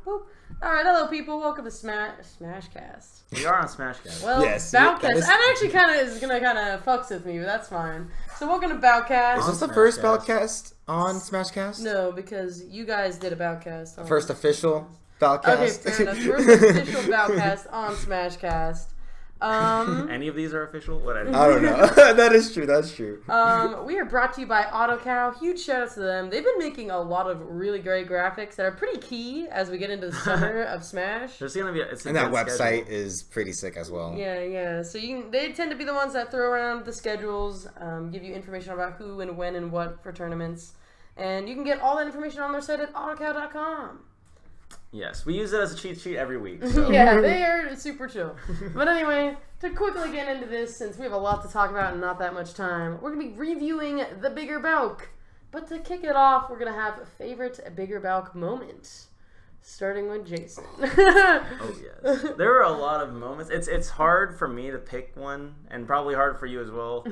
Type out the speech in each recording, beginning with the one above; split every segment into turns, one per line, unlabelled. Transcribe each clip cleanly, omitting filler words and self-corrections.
Boop. All right, hello people. Welcome to Smashcast.
We are on Smashcast.
Well,
yes,
Balcast. That actually is gonna fucks with me, but that's fine. So welcome to Balcast.
Is this the first Balcast on Smashcast?
No, because you guys did a Balcast.
First official Balcast.
Okay, fair enough. First official Balcast on Smashcast.
Any of these are official? What I
don't know. That is true. That's true.
We are brought to you by AutoCow. Huge shout out to them. They've been making a lot of really great graphics that are pretty key as we get into the summer of Smash.
There's gonna be
and that website is pretty sick as well.
Yeah. So they tend to be the ones that throw around the schedules, give you information about who and when and what for tournaments, and you can get all that information on their site at autocow.com.
Yes, we use it as a cheat sheet every week. So.
Yeah, they are super chill. But anyway, to quickly get into this, since we have a lot to talk about and not that much time, we're going to be reviewing the Bigger Balc. But to kick it off, we're going to have a favorite Bigger Balc moment, starting with Jason.
Oh, yes. There were a lot of moments. It's hard for me to pick one, and probably hard for you as well.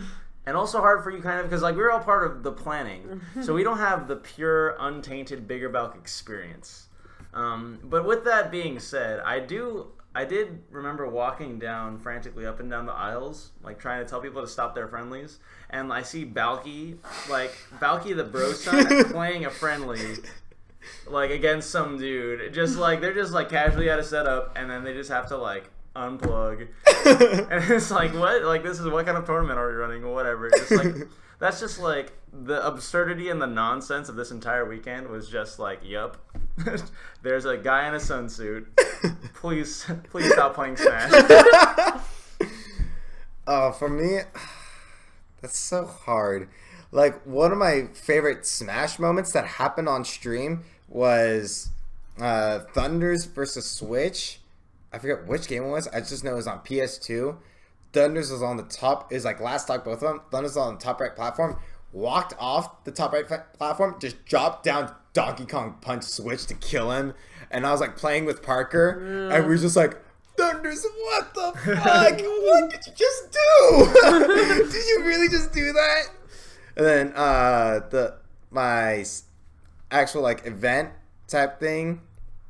And also hard for you kind of, because like we were all part of the planning. So we don't have the pure, untainted Bigger Balc experience. But with that being said, I did remember walking down frantically up and down the aisles, like trying to tell people to stop their friendlies, and I see Balky the bro son playing a friendly, like against some dude, just like they're just like casually at a setup, and then they just have to like unplug, and it's like what, like this is what kind of tournament are we running or whatever, just like. That's just like the absurdity and the nonsense of this entire weekend was just like, yup, there's a guy in a sunsuit. Please stop playing Smash.
For me, that's so hard. Like one of my favorite Smash moments that happened on stream was Thunders versus Switch. I forget which game it was. I just know it was on PS2. Thunders was on the top, is like last stock, both of them. Thunders was on the top right platform, walked off the top right platform, just dropped down Donkey Kong Punch Switch to kill him. And I was like playing with Parker, and we were just like, Thunders, what the fuck? What did you just do? Did you really just do that? And then my actual like event type thing,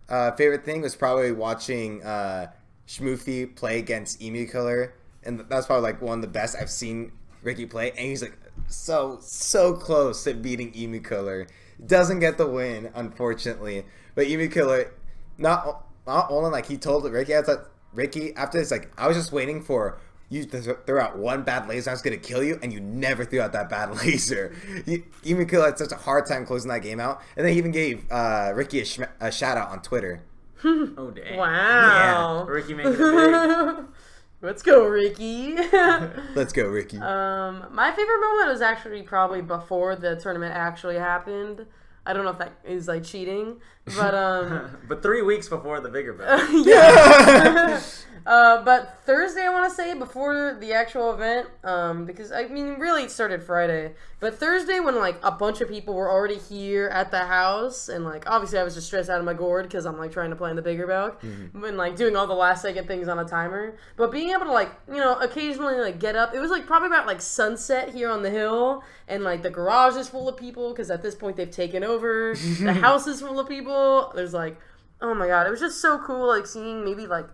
favorite thing was probably watching Schmoofy play against Emu Killer. And that's probably like one of the best I've seen Ricky play. And he's like so close to beating Emu Killer. Doesn't get the win, unfortunately. But Emu Killer, not only like he told Ricky, after this, like I was just waiting for you to throw out one bad laser. I was going to kill you. And you never threw out that bad laser. Emu Killer had such a hard time closing that game out. And then he even gave Ricky a shout out on Twitter.
Oh, dang.
Wow.
Yeah. Ricky making it big.
Let's go, Ricky.
Let's go, Ricky.
My favorite moment was actually probably before the tournament actually happened. I don't know if that is like cheating, but
but 3 weeks before the Bigger Balc.
Yeah. But Thursday, I want to say, before the actual event, because, I mean, really it started Friday, but Thursday when, like, a bunch of people were already here at the house, and, like, obviously I was just stressed out of my gourd, because I'm, like, trying to play in the Bigger Balc, and, like, doing all the last-second things on a timer, but being able to, like, you know, occasionally, like, get up, it was, like, probably about, like, sunset here on the hill, and, like, the garage is full of people, because at this point they've taken over, the house is full of people, there's, like, oh my god, it was just so cool, like, seeing maybe, like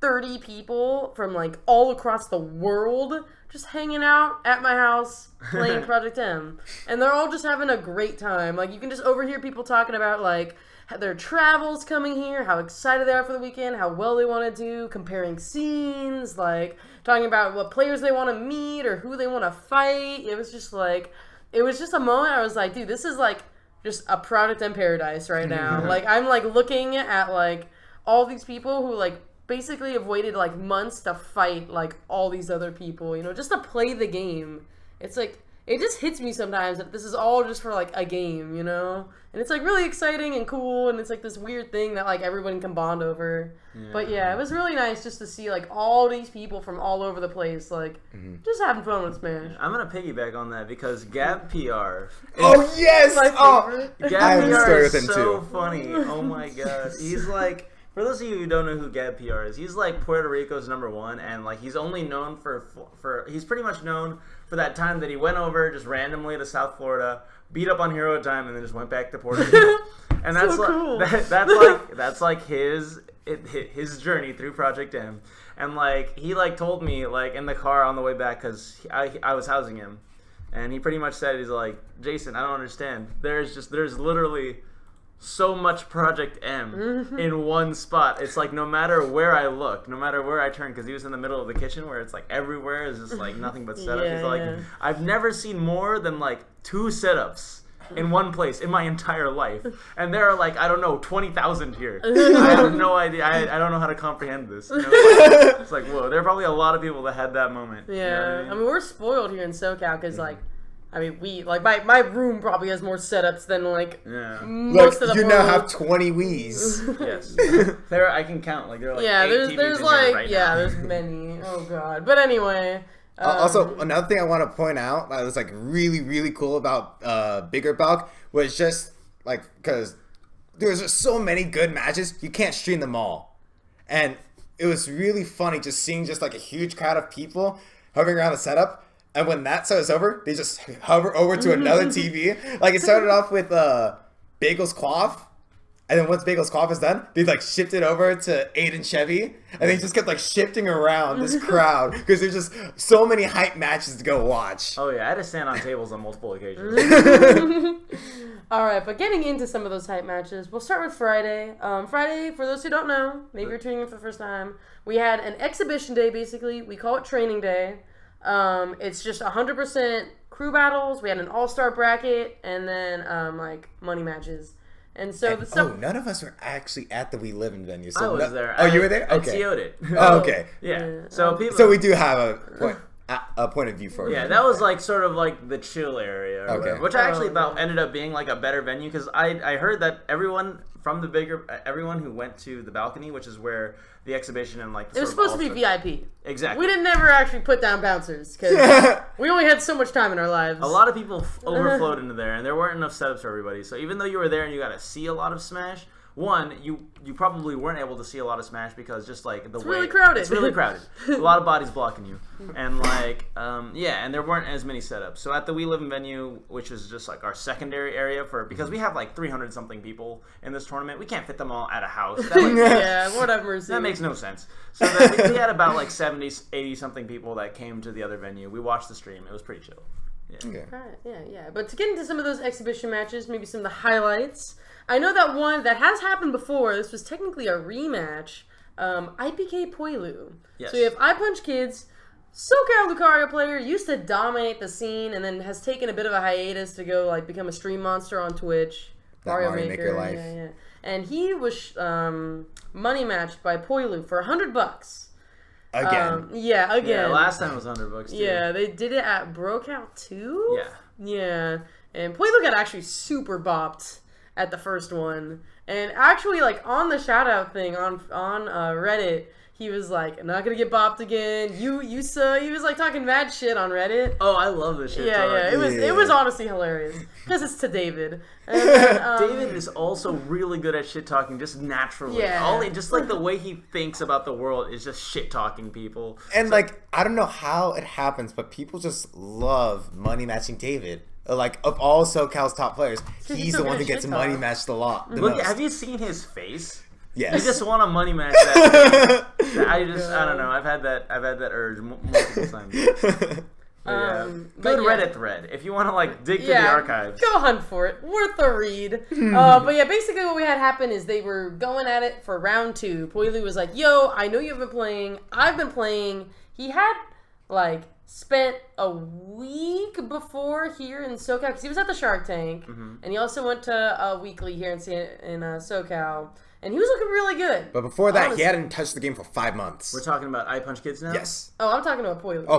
30 people from, like, all across the world just hanging out at my house playing Project M. And they're all just having a great time. Like, you can just overhear people talking about, like, their travels coming here, how excited they are for the weekend, how well they want to do, comparing scenes, like, talking about what players they want to meet or who they want to fight. It was just, like, it was just a moment I was like, dude, this is, like, just a Project M paradise right now. Like, I'm, like, looking at, like, all these people who, like, basically have waited like months to fight like all these other people, you know, just to play the game. It's like, it just hits me sometimes that this is all just for like a game, you know? And it's like really exciting and cool, and it's like this weird thing that like everyone can bond over. Yeah. But yeah, it was really nice just to see like all these people from all over the place, like just having fun with Smash.
I'm gonna piggyback on that because Gab PR.
Oh yes!
Gab PR is so funny. Oh my god. He's like, for those of you who don't know who Gab PR is, he's like Puerto Rico's #1, and like he's only known for he's pretty much known for that time that he went over just randomly to South Florida, beat up on Hero Time, and then just went back to Puerto Rico. And that's
so cool.
that's like his journey through Project M. And like he like told me like in the car on the way back because I was housing him, and he pretty much said, he's like, Jason, I don't understand. There's literally so much Project M in one spot. It's like no matter where I look, no matter where I turn, because he was in the middle of the kitchen where it's like everywhere is just like nothing but setup.
Yeah,
He's like, I've never seen more than like 2 setups in one place in my entire life, and there are like, I don't know, 20,000 here. I have no idea. I don't know how to comprehend this. You know? It's like, whoa, there are probably a lot of people that had that moment.
Yeah,
you know what
I mean, we're spoiled here in SoCal because like, I mean, we like my room probably has more setups than like most of the
you
world.
now have 20 Wiis.
Yes, there I can count. Like there are like 8
there's
TVs in
like
here right now.
there's many. Oh god, but anyway.
Also, another thing I want to point out that was like really, really cool about Bigger Balc was just like because there's just so many good matches, you can't stream them all, and it was really funny just seeing just like a huge crowd of people hovering around the setup, and when that set was over, they just hover over to another TV. Like it started off with Bagel's Quaff. And then once Bagel's Quaff is done, they like shift it over to Aiden Chevy, and they just kept like shifting around this crowd because there's just so many hype matches to go watch.
Oh yeah, I had to stand on tables on multiple occasions.
All right, but getting into some of those hype matches, we'll start with Friday. Friday, for those who don't know, maybe you're tuning in for the first time, we had an exhibition day. Basically, we call it training day. It's just 100% crew battles. We had an all-star bracket, and then like money matches. And so
none of us were actually at the We Live In venue. So
I was there.
Oh, you were there? Okay.
I TO'd it.
Oh, okay.
Yeah. So
we do have a point of view for it.
Yeah, that was like sort of like the chill area, or whatever, which I actually thought ended up being like a better venue because I heard that everyone who went to the balcony, which is where the exhibition and like
it was supposed to be VIP.
Exactly.
We didn't never actually put down bouncers because we only had so much time in our lives.
A lot of people overflowed into there, and there weren't enough setups for everybody. So even though you were there and you got to see a lot of Smash, one, you probably weren't able to see a lot of Smash because just like the way
really crowded.
It's really crowded. A lot of bodies blocking you, and like and there weren't as many setups. So at the We Live In venue, which is just like our secondary area because we have like 300 something people in this tournament, we can't fit them all at a house. That, like,
yeah, whatever.
That makes no sense. So we had about like 70, 80 something people that came to the other venue. We watched the stream. It was pretty chill. Yeah.
Okay.
Yeah. But to get into some of those exhibition matches, maybe some of the highlights. I know that one that has happened before. This was technically a rematch. IPK Poilu.
Yes.
So you have iPunch Kids, SoCal Lucario player, used to dominate the scene, and then has taken a bit of a hiatus to go like become a stream monster on Twitch.
Mario Maker life.
Yeah. And he was money matched by Poilu for $100.
Again.
Again.
Yeah, last time it was $100 too.
Yeah, they did it at Brokout 2?
Yeah.
Yeah. And Poilu got actually super bopped at the first one. And actually, like, on the shout-out thing on Reddit, he was like, I'm not gonna get bopped again. He was like talking mad shit on Reddit.
Oh, I love this shit.
Yeah. It was honestly hilarious. Because it's to David. And then,
David is also really good at shit talking just naturally.
Yeah.
Just like the way he thinks about the world is just shit talking people.
And like, I don't know how it happens, but people just love money matching David. Like, of all SoCal's top players, he's the one that gets money matched the most.
Have you seen his face?
Yes.
You just want to money match that. I don't know. I've had that urge multiple times. Good Reddit thread if you want to like dig through the archives.
Go hunt for it. Worth a read. But yeah, basically what we had happen is they were going at it for round 2. Poilu was like, "Yo, I know you've been playing. I've been playing." He had like spent a week before here in SoCal because he was at the Shark Tank, and he also went to a weekly here in SoCal. And he was looking really good.
But before that, he hadn't touched the game for 5 months.
We're talking about iPunch Kids now?
Yes.
Oh, I'm talking about Poilu.
Oh,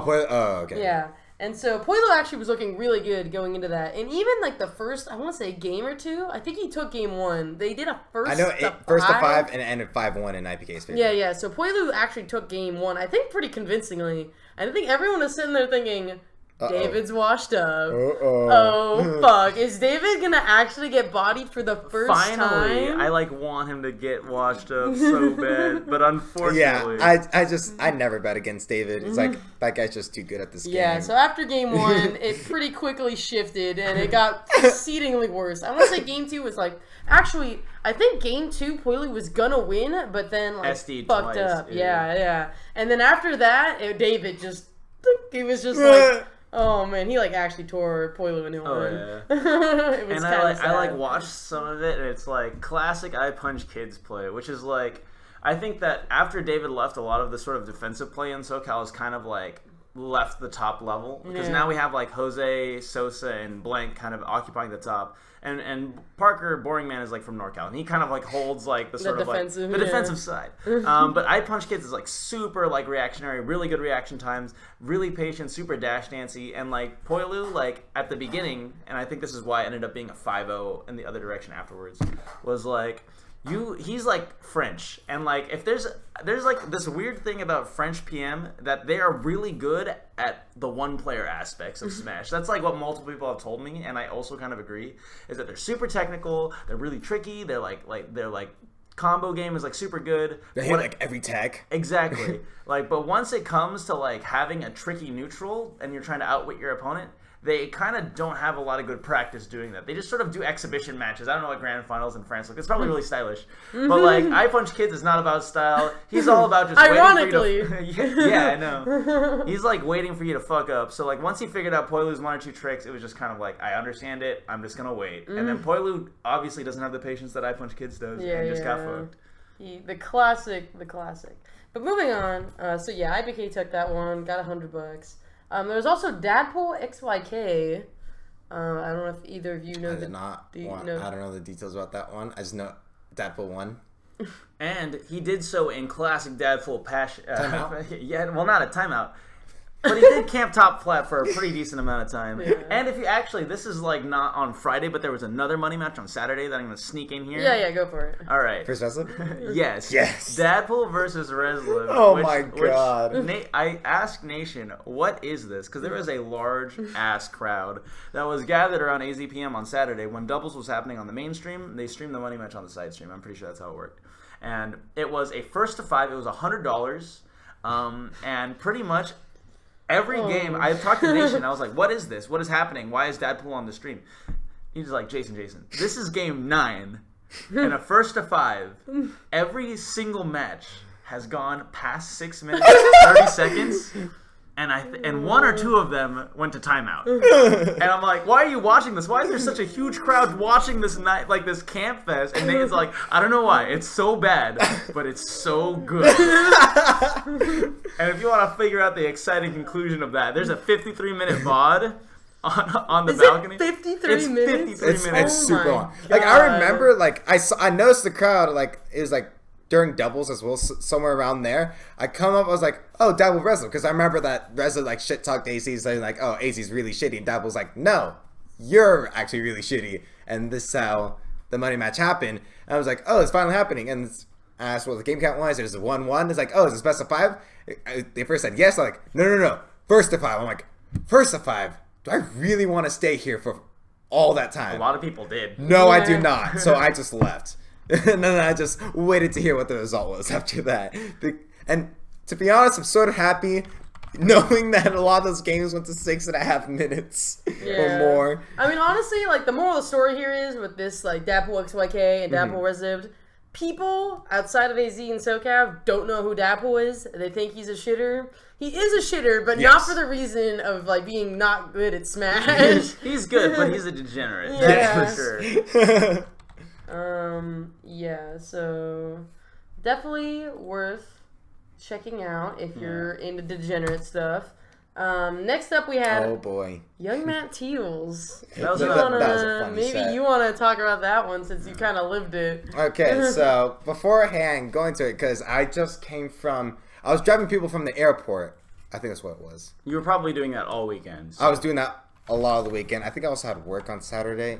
okay.
Yeah. And so Poilu actually was looking really good going into that. And even like the first, I want to say game or two, I think he took game 1. They did a first
first to 5 and it ended 5-1 in IPK's favor.
Yeah. So Poilu actually took game 1, I think pretty convincingly. I think everyone was sitting there thinking, David's washed up.
Uh-oh.
Oh, fuck. Is David gonna actually get bodied for the first
Finally,
time?
I want him to get washed up so bad, but unfortunately,
I never bet against David. It's like that guy's just too good at this game.
Yeah, so after game 1, it pretty quickly shifted and it got exceedingly worse. I want to say game 2 was like, actually, I think game 2, Poily was gonna win, but then like
SD'd
fucked
twice,
up.
dude.
Yeah. And then after that, David just, he was just like, oh man, he like actually tore Poily a new one.
Oh yeah.
It was
And I watched some of it, and it's like classic I Punch Kids play, which is like, I think that after David left, a lot of the sort of defensive play in SoCal is kind of like left the top level, because now we have like Jose, Sosa, and Blank kind of occupying the top, and Parker, Boring Man, is like from NorCal, and he kind of like holds like the sort of like the defensive side. But I Punch Kids is like super like reactionary, really good reaction times, really patient, super dash dancy, and like Poilu, like at the beginning, and I think this is why it ended up being a 5-0 in the other direction afterwards, was like, he's like French, and like if there's like this weird thing about French PM, that they are really good at the one player aspects of Smash. That's like what multiple people have told me, and I also kind of agree, is that they're super technical, they're really tricky, they're like combo game is like super good.
They hit like every tech.
Exactly. Like, but once it comes to like having a tricky neutral and you're trying to outwit your opponent, they kind of don't have a lot of good practice doing that. They just sort of do exhibition matches. I don't know what grand finals in France look. It's probably really stylish. But like, I Punch Kids is not about style. He's all about just
ironically.
waiting for you to... yeah, I know. He's like waiting for you to fuck up. So like, once he figured out Poilu's 1 or 2 tricks, it was just kind of like, I understand it. I'm just going to wait. And then Poilu obviously doesn't have the patience that I Punch Kids does, and just got fucked.
The classic. But moving on, so yeah, IBK took that one, got $100. There was also Dadpool XYK. I don't know if either of you know.
I don't know the details about that one. I just know Dadpool won.
And he did so in classic Dadpool passion.
Timeout?
Yeah, well, not a timeout. But he did camp top flat for a pretty decent amount of time.
Yeah.
And if you actually, this is like not on Friday, but there was another money match on Saturday that I'm going to sneak in here.
Yeah, go for it.
All right.
First Resliv?
Yes.
Yes.
Dadpool versus Resliv.
Oh my god.
I asked Nation, what is this? Because there was a large-ass crowd that was gathered around AZPM on Saturday when doubles was happening on the main stream. They streamed the money match on the side stream. I'm pretty sure that's how it worked. And it was a 1-to-5. It was $100. And pretty much... every game, I talked to Nation, I was like, what is this? What is happening? Why is Dadpool on the stream? He's like, Jason, this is game 9, and a 1-to-5. Every single match has gone past 6 minutes, 30 seconds, and 1 or 2 of them went to timeout. And I'm like, why are you watching this? Why is there such a huge crowd watching this night, like this camp fest? And Nate's like, I don't know why. It's so bad, but it's so good. And if you want to figure out the exciting conclusion of that, there's a 53-minute VOD on the balcony.
53 minutes?
53 minutes.
It's super long.
God.
Like, I remember, like, I noticed the crowd, like, it was like during doubles as well, somewhere around there. I come up, I was like, oh, Dabble Resliv, because I remember that Resliv like shit talked AC, saying like, oh, AC's really shitty, and Dabble's like, no, you're actually really shitty, and this is how the money match happened. And I was like, oh, it's finally happening, and I asked what the game count was. It was a 1-1. It's like, oh, is this best of 5? They first said yes. I'm like, no, first of 5. I'm like, first of 5. Do I really want to stay here for all that time?
A lot of people did.
No, I do not. So I just left. And then I just waited to hear what the result was after that. And to be honest, I'm sort of happy knowing that a lot of those games went to 6.5 minutes or more.
I mean, honestly, like, the moral of the story here is with this, like, Dadpool XYK and Dadpool Resliv, people outside of AZ and SoCav don't know who Dadpool is. They think he's a shitter. He is a shitter, but not for the reason of, like, being not good at Smash.
He's good, but he's a degenerate.
Yeah.
That's for sure.
Yeah, so definitely worth checking out if you're into degenerate stuff. Next up we had Young Matt Teals.
That was a funny
maybe
set.
you want to talk about that one since you kind of lived it.
Okay, so beforehand, going to it, because I just came from, I was driving people from the airport. I think that's what it was.
You were probably doing that all weekend. So.
I was doing that a lot of the weekend. I think I also had work on Saturday.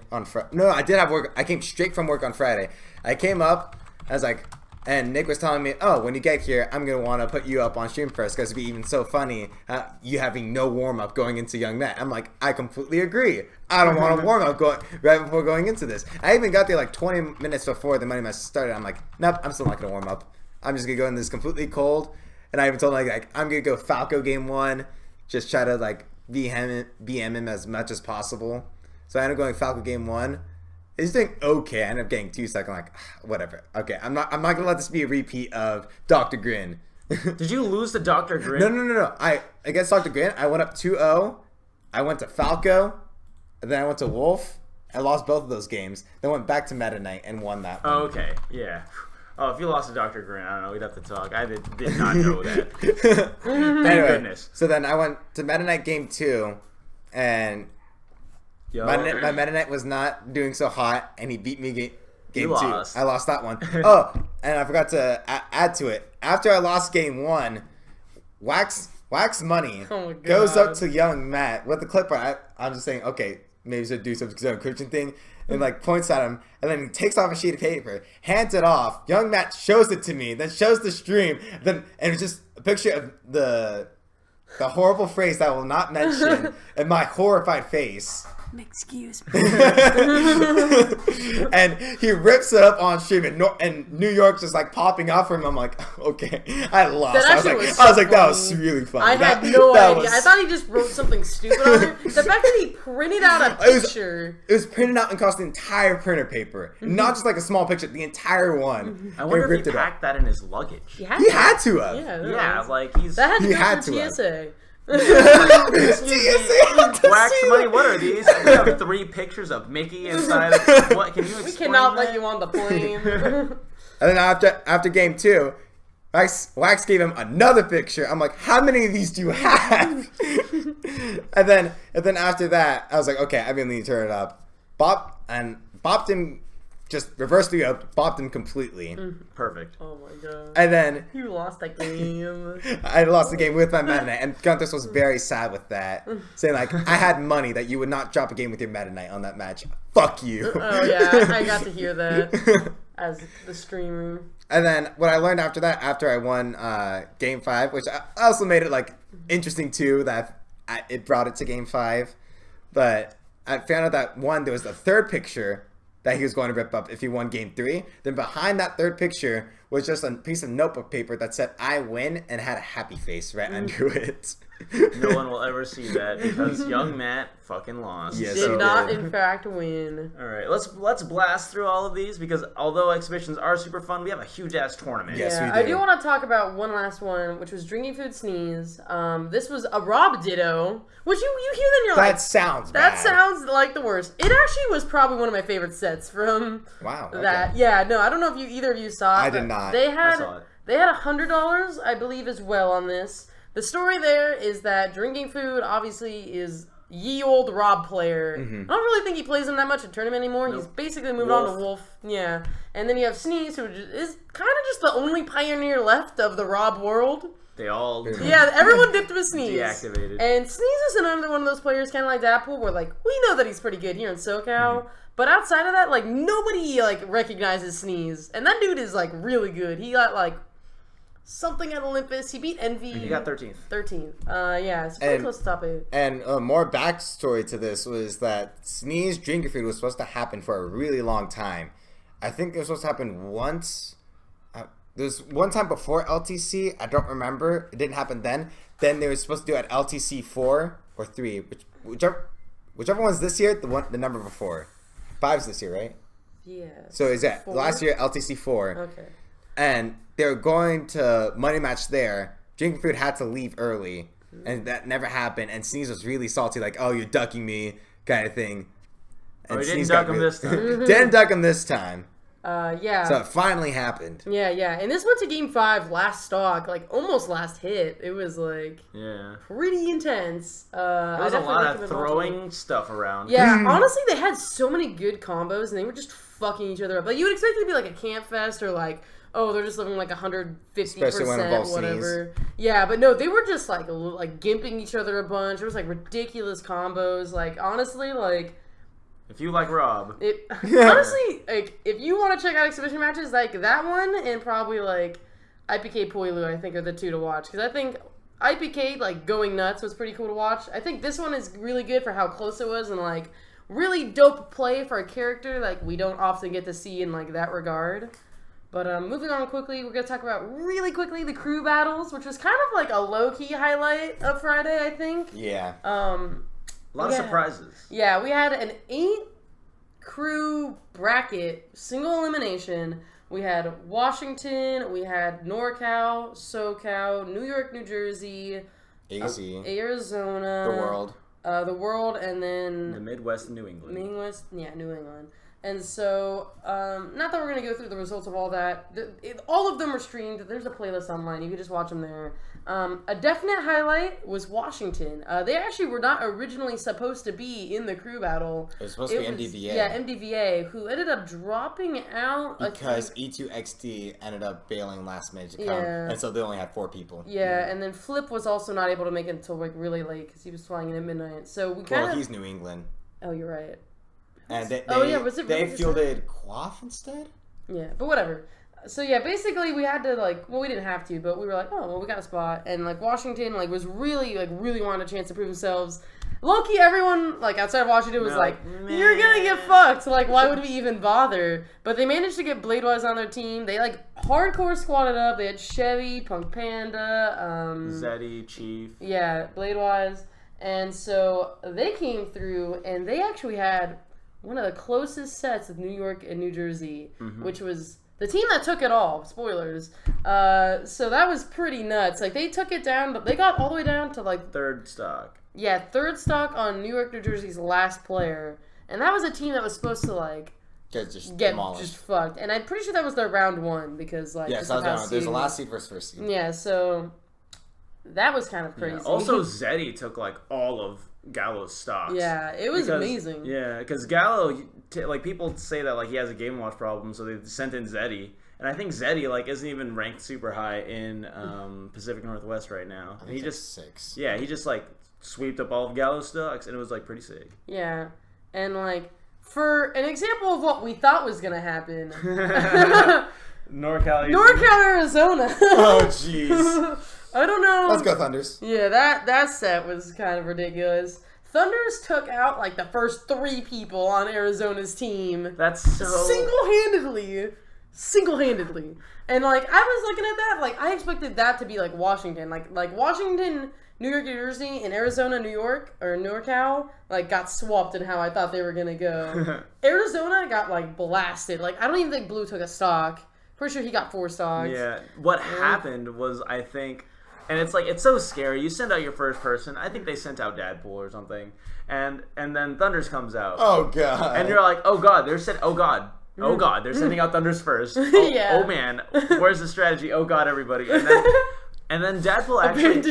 No, I did have work. I came straight from work on Friday. I came up. I was like, And Nick was telling me, oh, when you get here, I'm going to want to put you up on stream first because it'd be even so funny you having no warm-up going into Young Matt. I'm like, I completely agree. I don't want to warm up right before going into this. I even got there like 20 minutes before the money match started. I'm like, nope, I'm still not going to warm up. I'm just going to go in this completely cold. And I even told him, like I'm going to go Falco game 1. Just try to, like, BM him as much as possible. So I ended up going Falco game 1. He's doing okay. I ended up getting 2 seconds. Like, whatever. Okay, I'm not gonna let this be a repeat of Dr. Grin.
Did you lose to Dr. Grin?
No. Against Dr. Grin, I went up 2-0. I went to Falco, and then I went to Wolf. I lost both of those games. Then went back to Meta Knight and won that one.
Oh, okay. Yeah. Oh, if you lost to Dr. Grin, I don't know. We'd have to talk. I did not know that. Thank goodness.
So then I went to Meta Knight game 2, and my Meta Knight was not doing so hot, and he beat me game 2. I lost that one. Oh, and I forgot to add to it. After I lost game 1, Wax Money goes up to Young Matt with the clipper. I'm just saying, okay, maybe he's going to do some encryption thing, and like points at him, and then he takes off a sheet of paper, hands it off. Young Matt shows it to me, then shows the stream, and it's just a picture of the horrible phrase that I will not mention, and my horrified face.
Excuse me.
And he rips it up on stream, and New York just like popping off from him. I'm like, okay, I lost. I was like, that was really funny.
I had no idea. I thought he just wrote something stupid on it. The fact that he printed out a picture.
It was printed out and cost the entire printer paper, not just like a small picture, the entire one.
I wonder if he packed that in his luggage.
He had to have.
Yeah, like
that had to go through TSA.
Wax Money, what are these? We have 3 pictures of Mickey inside. What can you explain?
We cannot let you on the plane.
And then after game 2, Wax gave him another picture. I'm like, how many of these do you have? and then after that, I was like, okay, I really need to turn it up. Bopped him. Just reversed the up, bopped him completely.
Perfect.
Oh my god.
And then
you lost that game.
I lost the game with my Meta Knight, and Gunthus was very sad with that, saying like, I had money that you would not drop a game with your Meta Knight on that match. Fuck you.
Oh yeah, I got to hear that as the streamer.
And then what I learned after that, after I won game 5, which I also made it like interesting too, that it brought it to game 5, but I found out that there was the third picture that he was going to rip up if he won game 3. Then behind that third picture was just a piece of notebook paper that said "I win" and had a happy face right under it.
No one will ever see that because Young Matt fucking lost.
Yes, did not in fact win.
All right, let's blast through all of these because although exhibitions are super fun, we have a huge ass tournament.
Yes, we do.
I do want to talk about one last one, which was Drinking Food Sneeze. This was a Rob Ditto, which you hear then you're like,
that sounds
bad.
That
sounds like the worst. It actually was probably one of my favorite sets from that.
Okay.
Yeah, no, I don't know if either of you saw it.
I did not.
They had $100, I believe, as well on this. The story there is that Drinking Food obviously is ye old Rob player. I don't really think he plays him that much in tournament anymore. Nope. He's basically moved on to Wolf. Yeah. And then you have Sneeze, who is kind of just the only pioneer left of the Rob world.
They all...
Yeah, everyone dipped with Sneeze.
Deactivated.
And Sneeze is another one of those players, kind of like Deadpool, where, like, we know that he's pretty good here in SoCal. But outside of that, like, nobody, like, recognizes Sneeze. And that dude is, like, really good. He got, like, something at Olympus. He beat Envy.
He got 13th.
13th. Yeah, it's pretty close to top 8.
And more backstory to this was that Sneeze Drinking Food was supposed to happen for a really long time. I think it was supposed to happen once. There's one time before LTC. I don't remember. It didn't happen then. Then they were supposed to do it at LTC 4 or 3. Whichever one's this year, the number before. 5's this year, right?
Yeah.
So is that
4?
Last year LTC 4.
Okay.
And they were going to money match there. Drinking Food had to leave early, and that never happened. And Sneeze was really salty, like, "Oh, you're ducking me," kind of thing.
And Sneeze didn't duck him this time.
Didn't duck him this time.
Yeah.
So it finally happened.
Yeah. And this went to game 5, last stock, like almost last hit. It was like pretty intense.
There was a lot of throwing stuff around.
Yeah, honestly, they had so many good combos, and they were just fucking each other up. Like you would expect it to be like a camp fest or like, oh, they're just living like 150%, whatever. Yeah, but no, they were just like gimping each other a bunch. It was like ridiculous combos. Like honestly, like
If you like Rob.
Honestly, like, if you want to check out exhibition matches, like, that one and probably, like, IPK Poilu, I think, are the two to watch. Because I think IPK, like, going nuts was pretty cool to watch. I think this one is really good for how close it was and, like, really dope play for a character, like, we don't often get to see in, like, that regard. But moving on quickly, we're going to talk about really quickly the crew battles, which was kind of like a low-key highlight of Friday, I think.
Yeah.
A lot of surprises.
Yeah, we had an 8-crew bracket, single elimination. We had Washington, we had NorCal, SoCal, New York, New Jersey,
AZ,
Arizona,
the world,
and then
the Midwest and New England.
New England. And so, not that we're going to go through the results of all that. All of them are streamed. There's a playlist online. You can just watch them there. A definite highlight was Washington. They actually were not originally supposed to be in the crew battle.
It was supposed to be MDVA.
Yeah, MDVA, who ended up dropping out.
Because E2XD ended up bailing last minute to come. Yeah. And so they only had 4 people.
Yeah, and then Flip was also not able to make it until like really late because he was flying in at midnight. So we kind of...
Well, he's New England.
Oh, you're right.
And they
they
fielded Quaff instead?
Yeah, but whatever. So yeah, basically we had to like, well, we didn't have to, but we were like, oh, well, we got a spot. And like Washington like was really wanted a chance to prove themselves. Low-key, everyone like outside of Washington was like, you're gonna get fucked. Like, why would we even bother? But they managed to get Bladewise on their team. They like hardcore squatted up. They had Chevy, Punk Panda,
Zeddy, Chief.
Yeah, Bladewise. And so they came through and they actually had one of the closest sets of New York and New Jersey, which was the team that took it all. Spoilers. So that was pretty nuts. Like, they took it down, but they got all the way down to, like...
Third stock.
Yeah, third stock on New York, New Jersey's last player. And that was a team that was supposed to, like... Get just fucked. And I'm pretty sure that was their round 1, because, like...
Yeah, so there's a last seed versus first seed.
Yeah, so... That was kind of crazy.
Yeah. Also, Zeddy took, like, all of Gallo's stocks.
Yeah, it was amazing.
Yeah, because Gallo, like, people say that, like, he has a game watch problem, so they sent in Zeddy. And I think Zeddy, like, isn't even ranked super high in Pacific Northwest right now.
I think he's 6.
Yeah, he just, like, sweeped up all of Gallo's stocks, and it was, like, pretty sick.
Yeah, and, like, for an example of what we thought was going to happen...
NorCal,
Arizona.
Oh, jeez.
I don't know.
Let's go Thunders.
Yeah, that set was kind of ridiculous. Thunders took out like the first 3 people on Arizona's team.
That's so
single-handedly. And like I was looking at that, like I expected that to be like Washington, like Washington, New York, New Jersey, and Arizona, New York or NorCal, like got swapped in how I thought they were gonna go. Arizona got like blasted. Like I don't even think Blue took a stock. Pretty sure he got 4 stocks.
Yeah. What happened was, I think, and it's like, it's so scary. You send out your first person. I think they sent out Dadpool or something. And then Thunders comes out.
Oh, God.
And you're like, oh, God. They're sending out Thunders first. Oh,
yeah.
Oh, man. Where's the strategy? Oh, God, everybody. And then Dadpool actually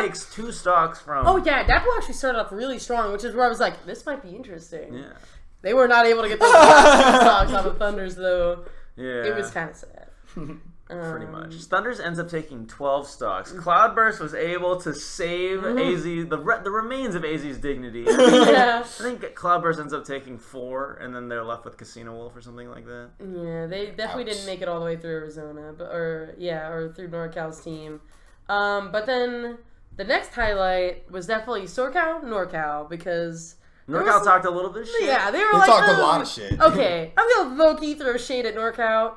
takes 2 stocks from...
Oh, yeah. Dadpool actually started off really strong, which is where I was like, this might be interesting.
Yeah.
They were not able to get those stocks off of Thunders, though.
Yeah.
It was kind of sad.
Pretty much. Thunders ends up taking 12 stocks. Cloudburst was able to save AZ, the remains of AZ's dignity.
Yeah.
I think Cloudburst ends up taking 4, and then they're left with Casino Wolf or something like that.
Yeah, they definitely didn't make it all the way through Arizona, or through NorCal's team. But then the next highlight was definitely SoCal, NorCal, because...
NorCal talked a little bit of shit.
Yeah, they
talked a lot of shit.
Okay, I'm gonna low-key throw shade at NorCal.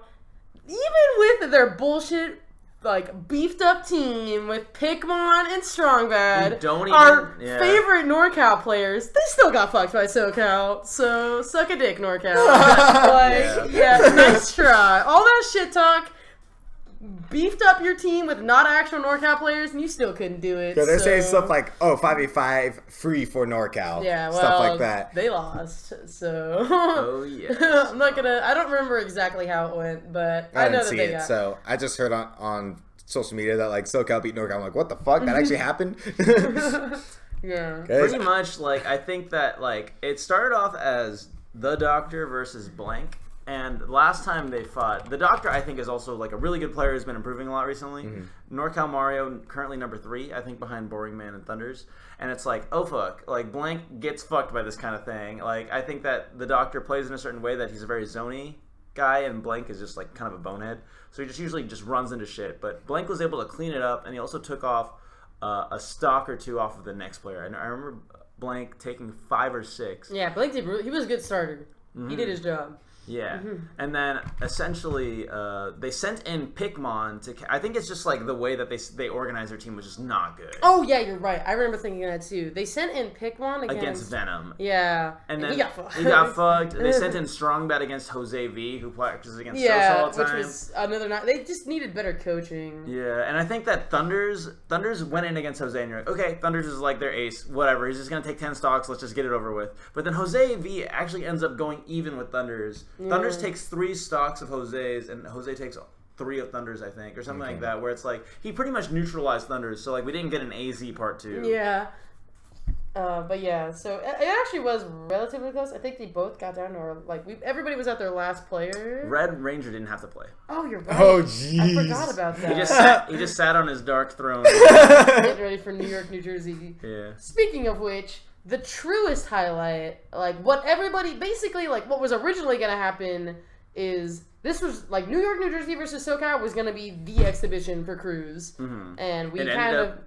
Even with their bullshit, like, beefed-up team with Pikmon and Strongbad, our favorite NorCal players, they still got fucked by SoCal. So, suck a dick, NorCal. Nice try. All that shit talk... beefed up your team with not actual NorCal players, and you still couldn't do it.
So they're saying stuff like, oh, 5v5 free for NorCal.
Yeah, well,
stuff like that.
They lost, so...
Oh, yeah.
I'm not gonna... I don't remember exactly how it went, but I know that they got...
So I just heard on social media that, like, SoCal beat NorCal. I'm like, what the fuck? That actually happened?
Yeah.
Pretty much, like, I think that, like, it started off as The Doctor versus Blank. And last time they fought, the Doctor I think is also like a really good player who's been improving a lot recently. NorCal Mario currently number 3, I think, behind Boring Man and Thunders. And it's like, oh fuck, like Blank gets fucked by this kind of thing. Like I think that the Doctor plays in a certain way that he's a very zony guy, and Blank is just like kind of a bonehead. So he just usually just runs into shit. But Blank was able to clean it up, and he also took off a stock or 2 off of the next player. I remember Blank taking 5 or 6.
Yeah, Blank did. He was a good starter. He did his job.
Yeah, and then essentially they sent in Pikmon to. I think it's just like the way that they organized their team was just not good.
Oh yeah, you're right. I remember thinking that too. They sent in Pikmon
against Venom.
Yeah,
and then
he got fucked.
He got fucked. They sent in Strongbad against Jose V, who practices against Sosa all the time.
Which was another. They just needed better coaching.
Yeah, and I think that Thunders went in against Jose, and you're like, okay, Thunders is like their ace, whatever. He's just gonna take 10 stocks. Let's just get it over with. But then Jose V actually ends up going even with Thunders. Yeah. Thunders takes 3 stocks of Jose's, and Jose takes 3 of Thunders, I think, or something like that, where it's like, he pretty much neutralized Thunders, so like we didn't get an AZ part 2.
Yeah. But yeah, so it actually was relatively close. I think they both got down to, or like, everybody was at their last player.
Red Ranger didn't have to play.
Oh, you're right.
Oh, jeez.
I forgot about that.
He just sat on his dark throne.
Getting ready for New York, New Jersey.
Yeah.
Speaking of which, the truest highlight, like what everybody, basically like what was originally going to happen is this was like New York, New Jersey versus SoCal was going to be the exhibition for crews. And we kind of,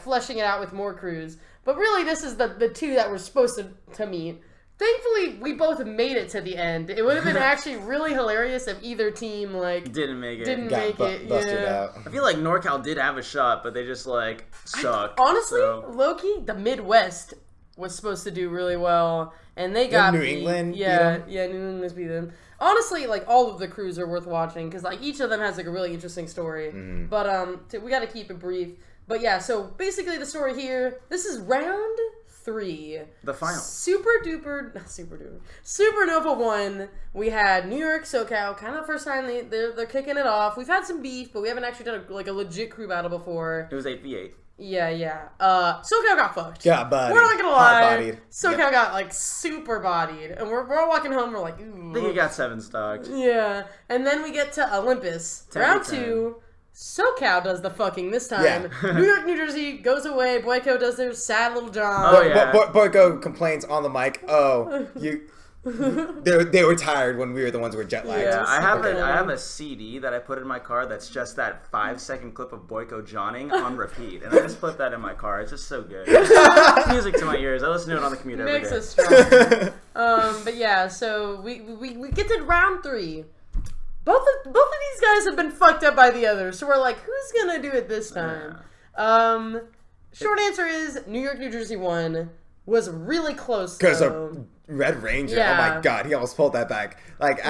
fleshing it out with more crews. But really this is the 2 that were supposed to meet. Thankfully, we both made it to the end. It would have been actually really hilarious if either team like
didn't make it.
Busted out.
I feel like NorCal did have a shot, but they just like suck.
Honestly, Loki, the Midwest was supposed to do really well, and they got
New England.
New England beat them. Honestly, like all of the crews are worth watching because like each of them has like a really interesting story. But we got to keep it brief. But yeah, so basically the story here. This is round 3.
The final.
Supernova 1. We had New York, SoCal. Kind of the first time they're kicking it off. We've had some beef, but we haven't actually done a legit crew battle before.
It was 8v8.
Yeah. SoCal got fucked.
Yeah, buddy.
We're not gonna lie. SoCal got like super bodied, and we're all walking home. We're like, ooh.
I think he got 7 stocks.
Yeah, and then we get to Olympus, round 2. SoCal does the fucking this time. Yeah. New York, New Jersey goes away. Boyko does their sad little job.
Oh yeah.
Boyko complains on the mic. Oh, they were tired when we were the ones who were jet lagged.
Yeah, I have a CD that I put in my car that's just that 5-second clip of Boyko Johnning on repeat, and I just put that in my car. It's just so good. It's music to my ears. I listen to it on the commute every day.
Makes us strong. But yeah, so we get to round 3. Both of these guys have been fucked up by the others, so we're like, who's gonna do it this time? Yeah. Short answer is New York, New Jersey 1 was really close.
Because of Red Ranger, oh my god, he almost pulled that back. Like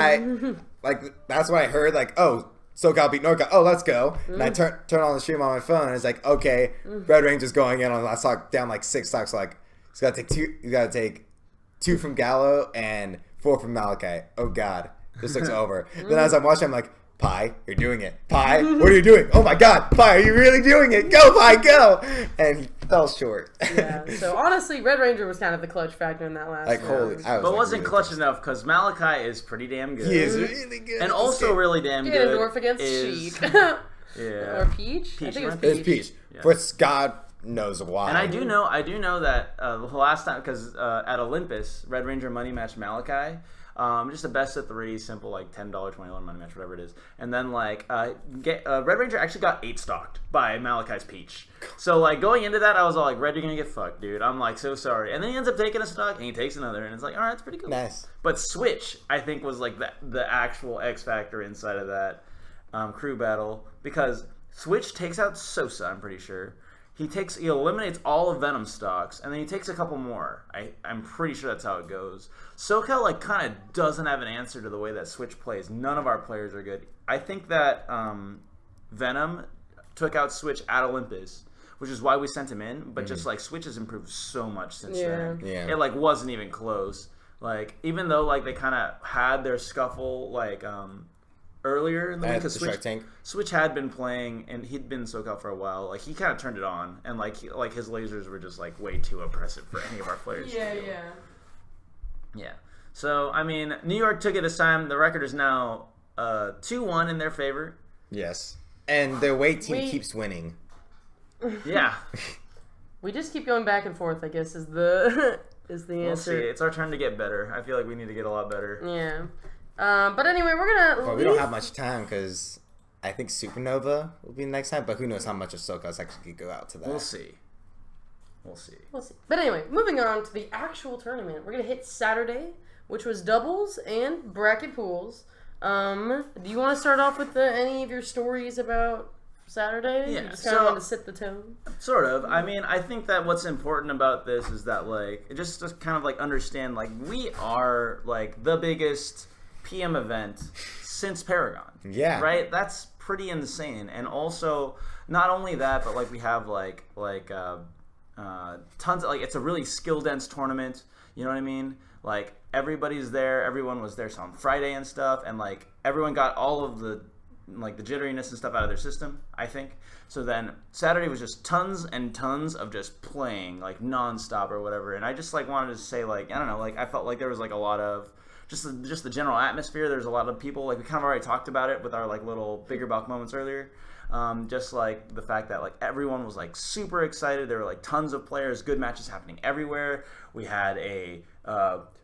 that's what I heard. Like, oh, SoCal beat NorCal. Oh, let's go. And I turn on the stream on my phone, and it's like, okay, Red Ranger's going in on the last stock, down like 6 stocks. Like, he's got to take 2. You got to take 2 from Gallo and 4 from Malachi. Oh god. This looks over. Then as I'm watching, I'm like, Pi, you're doing it. Pi, what are you doing? Oh my god, Pi, are you really doing it? Go, Pi, go! And he fell short.
Yeah, so honestly, Red Ranger was kind of the clutch factor in that last round.
But wasn't clutch enough because Malachi is pretty damn good.
He is really good.
And also really damn good.
Ganondorf against Sheik.
Yeah.
Or Peach? I think it was Peach.
It was Peach. Yeah. For God knows why.
And I do know that the last time, because at Olympus, Red Ranger money matched Malachi. Just a best of 3, simple like $10, $20 money match, whatever it is. And then like Red Ranger actually got 8 stocked by Malachi's Peach. So like going into that, I was all like, Red, you're gonna get fucked, dude. I'm like so sorry. And then he ends up taking a stock and he takes another, and it's like, all right, it's pretty cool.
Nice.
But Switch, I think, was like the actual X factor inside of that crew battle, because Switch takes out Sosa, I'm pretty sure. He eliminates all of Venom stocks, and then he takes a couple more. I'm pretty sure that's how it goes. SoCal like kind of doesn't have an answer to the way that Switch plays. None of our players are good. I think that Venom took out Switch at Olympus, which is why we sent him in. But just like Switch has improved so much since then. Yeah. It like wasn't even close. Like even though like they kind of had their scuffle like earlier in the week, because Switch had been playing and he'd been in SoCal for a while. Like he kind of turned it on, and like his lasers were just like way too oppressive for any of our players.
Yeah.
So, I mean, New York took it this time. The record is now 2-1 in their favor.
Yes. And their away team keeps winning.
Yeah.
We just keep going back and forth, I guess, is the answer.
We'll see. It's our turn to get better. I feel like we need to get a lot better.
Yeah. But anyway, we're going to...
Well, we don't have much time because I think Supernova will be next time, but who knows how much of SoCal's actually could go out to that.
We'll see.
But anyway, moving on to the actual tournament. We're going to hit Saturday, which was doubles and bracket pools. Do you want to start off with any of your stories about Saturday?
Yeah.
You just kind of want to set the tone?
Sort of. I mean, I think that what's important about this is that, like, just to kind of, like, understand, like, we are, like, the biggest PM event since Paragon.
Yeah.
Right? That's pretty insane. And also, not only that, but, like, we have, tons of, like, it's a really skill-dense tournament. You know what I mean? Like, everybody's there. Everyone was there on Friday and stuff. And, like, everyone got all of the, like, the jitteriness and stuff out of their system, I think. So then Saturday was just tons and tons of just playing, like, nonstop or whatever. And I just, like, wanted to say, like, I don't know, like, I felt like there was, like, a lot of just the general atmosphere. There's a lot of people, like, we kind of already talked about it with our, like, little Bigger Balc moments earlier. Just, like, the fact that, like, everyone was, like, super excited. There were, like, tons of players, good matches happening everywhere. We had a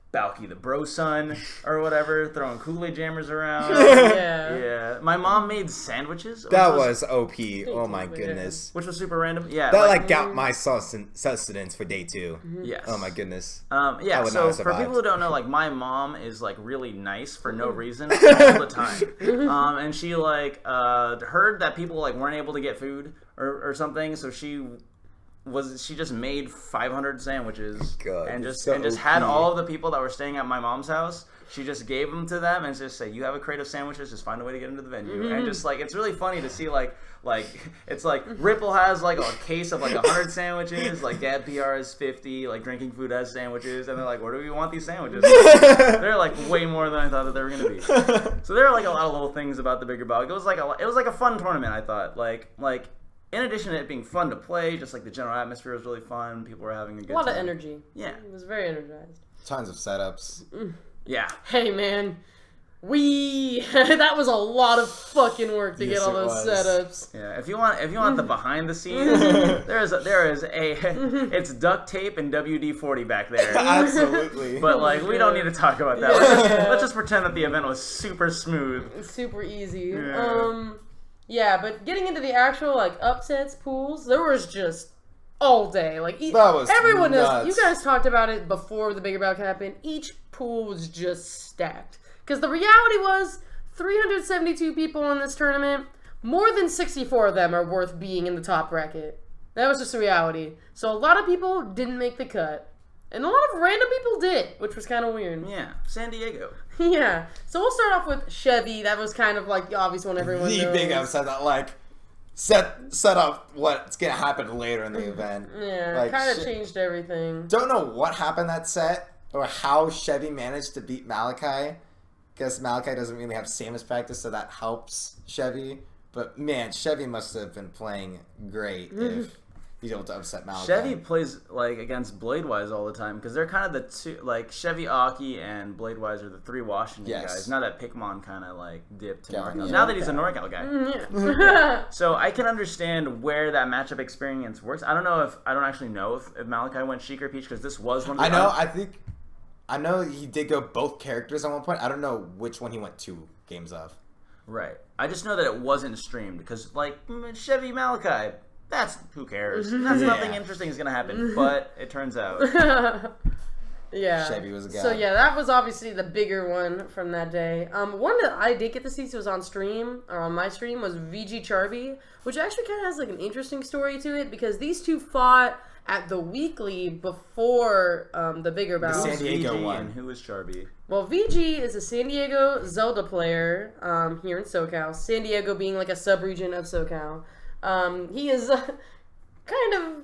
Balky the bro son or whatever throwing Kool-Aid jammers around. Yeah. My mom made sandwiches.
That was OP. Oh my goodness.
Which was super random. Yeah.
That like got my sustenance for day 2.
Yes.
Oh my goodness.
Yeah. So for people who don't know, like my mom is like really nice for no reason all the time. And she like heard that people like weren't able to get food or something, so she just made 500 sandwiches.
God,
and just had all of the people that were staying at my mom's house. She just gave them to them and just say, "You have a crate of sandwiches. Just find a way to get into the venue." And just like it's really funny to see like it's like Ripple has like a case of like 100 sandwiches. Like Gab PR has 50. Like Drinking Food has sandwiches, and they're like, "Where do we want these sandwiches?" They're like way more than I thought that they were gonna be. So there are like a lot of little things about the Bigger Balc. It was like a fun tournament. I thought like. In addition to it being fun to play, just like the general atmosphere was really fun. People were having a good time.
A lot of energy.
Yeah.
It was very energized.
Tons of setups.
Yeah.
Hey, man. That was a lot of fucking work to get all those setups.
Yeah, if you want the behind the scenes, it's duct tape and WD-40 back there.
Absolutely.
But like we don't need to talk about that. Let's just pretend that the event was super smooth.
Super easy. Yeah, but getting into the actual like upsets pools, there was just all day. Like
that was
everyone
nuts.
You guys talked about it before the Bigger Balc happened. Each pool was just stacked. Because the reality was 372 people in this tournament, more than 64 of them are worth being in the top bracket. That was just the reality. So a lot of people didn't make the cut. And a lot of random people did, which was kind of weird.
Yeah, San Diego.
Yeah. So we'll start off with Chevy. That was kind of like the obvious one everyone knows.
The big upset that like set up what's gonna happen later in the event.
Yeah,
like,
kind of changed everything.
Don't know what happened that set or how Chevy managed to beat Malachi. Guess Malachi doesn't really have Samus practice, so that helps Chevy. But man, Chevy must have been playing great if he's able to upset Malachi.
Chevy plays like against Bladewise all the time because they're kind of the two, like Chevy Aki and Bladewise are the three Washington guys. Now that Pikmon kind of like dipped to NorCal.
Yeah.
Now that he's a NorCal guy. So I can understand where that matchup experience works. I don't actually know if Malachi went Sheik or Peach because this was one of the
I know he did go both characters at one point. I don't know which one he went 2 games of.
Right. I just know that it wasn't streamed because like Chevy Malachi. That's who cares. That's nothing interesting is gonna happen, but it turns out.
Yeah.
Chevy was a guy.
So yeah, that was obviously the bigger one from that day. One that I did get to see, so it was on stream or on my stream, was VG Charby, which actually kind of has like an interesting story to it because these two fought at the weekly before the Bigger Balc.
The San Diego
VG
one.
And who is Charby?
Well, VG is a San Diego Zelda player here in SoCal. San Diego being like a sub-region of SoCal. He is kind of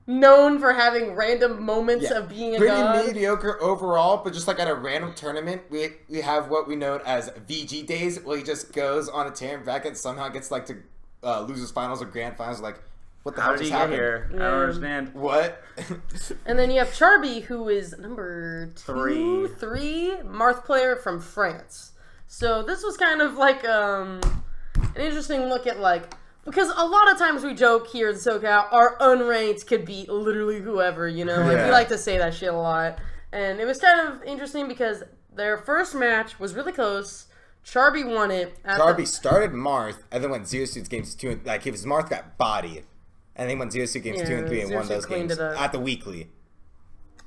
known for having random moments of being a god.
Pretty mediocre overall, but just like at a random tournament, we have what we know as VG days, where he just goes on a tear bracket and somehow gets like to losers finals or grand finals. Like, What the
How
hell
did he
just
get
happened?
here? I
Yeah.
don't understand.
What?
And then you have Charby, who is number
Three.
three Marth player from France. So this was kind of like an interesting look at like, because a lot of times we joke here in SoCal, our unranked could beat literally whoever, you know? Like, we like to say that shit a lot. And it was kind of interesting because their first match was really close. Charby won it.
Charby started Marth and then went Zero Suits games 2 and like his Marth got bodied. And then went Zero Suit games 2 and 3 and
Zero
won
Suit
those
cleaned
games
it up.
at the weekly.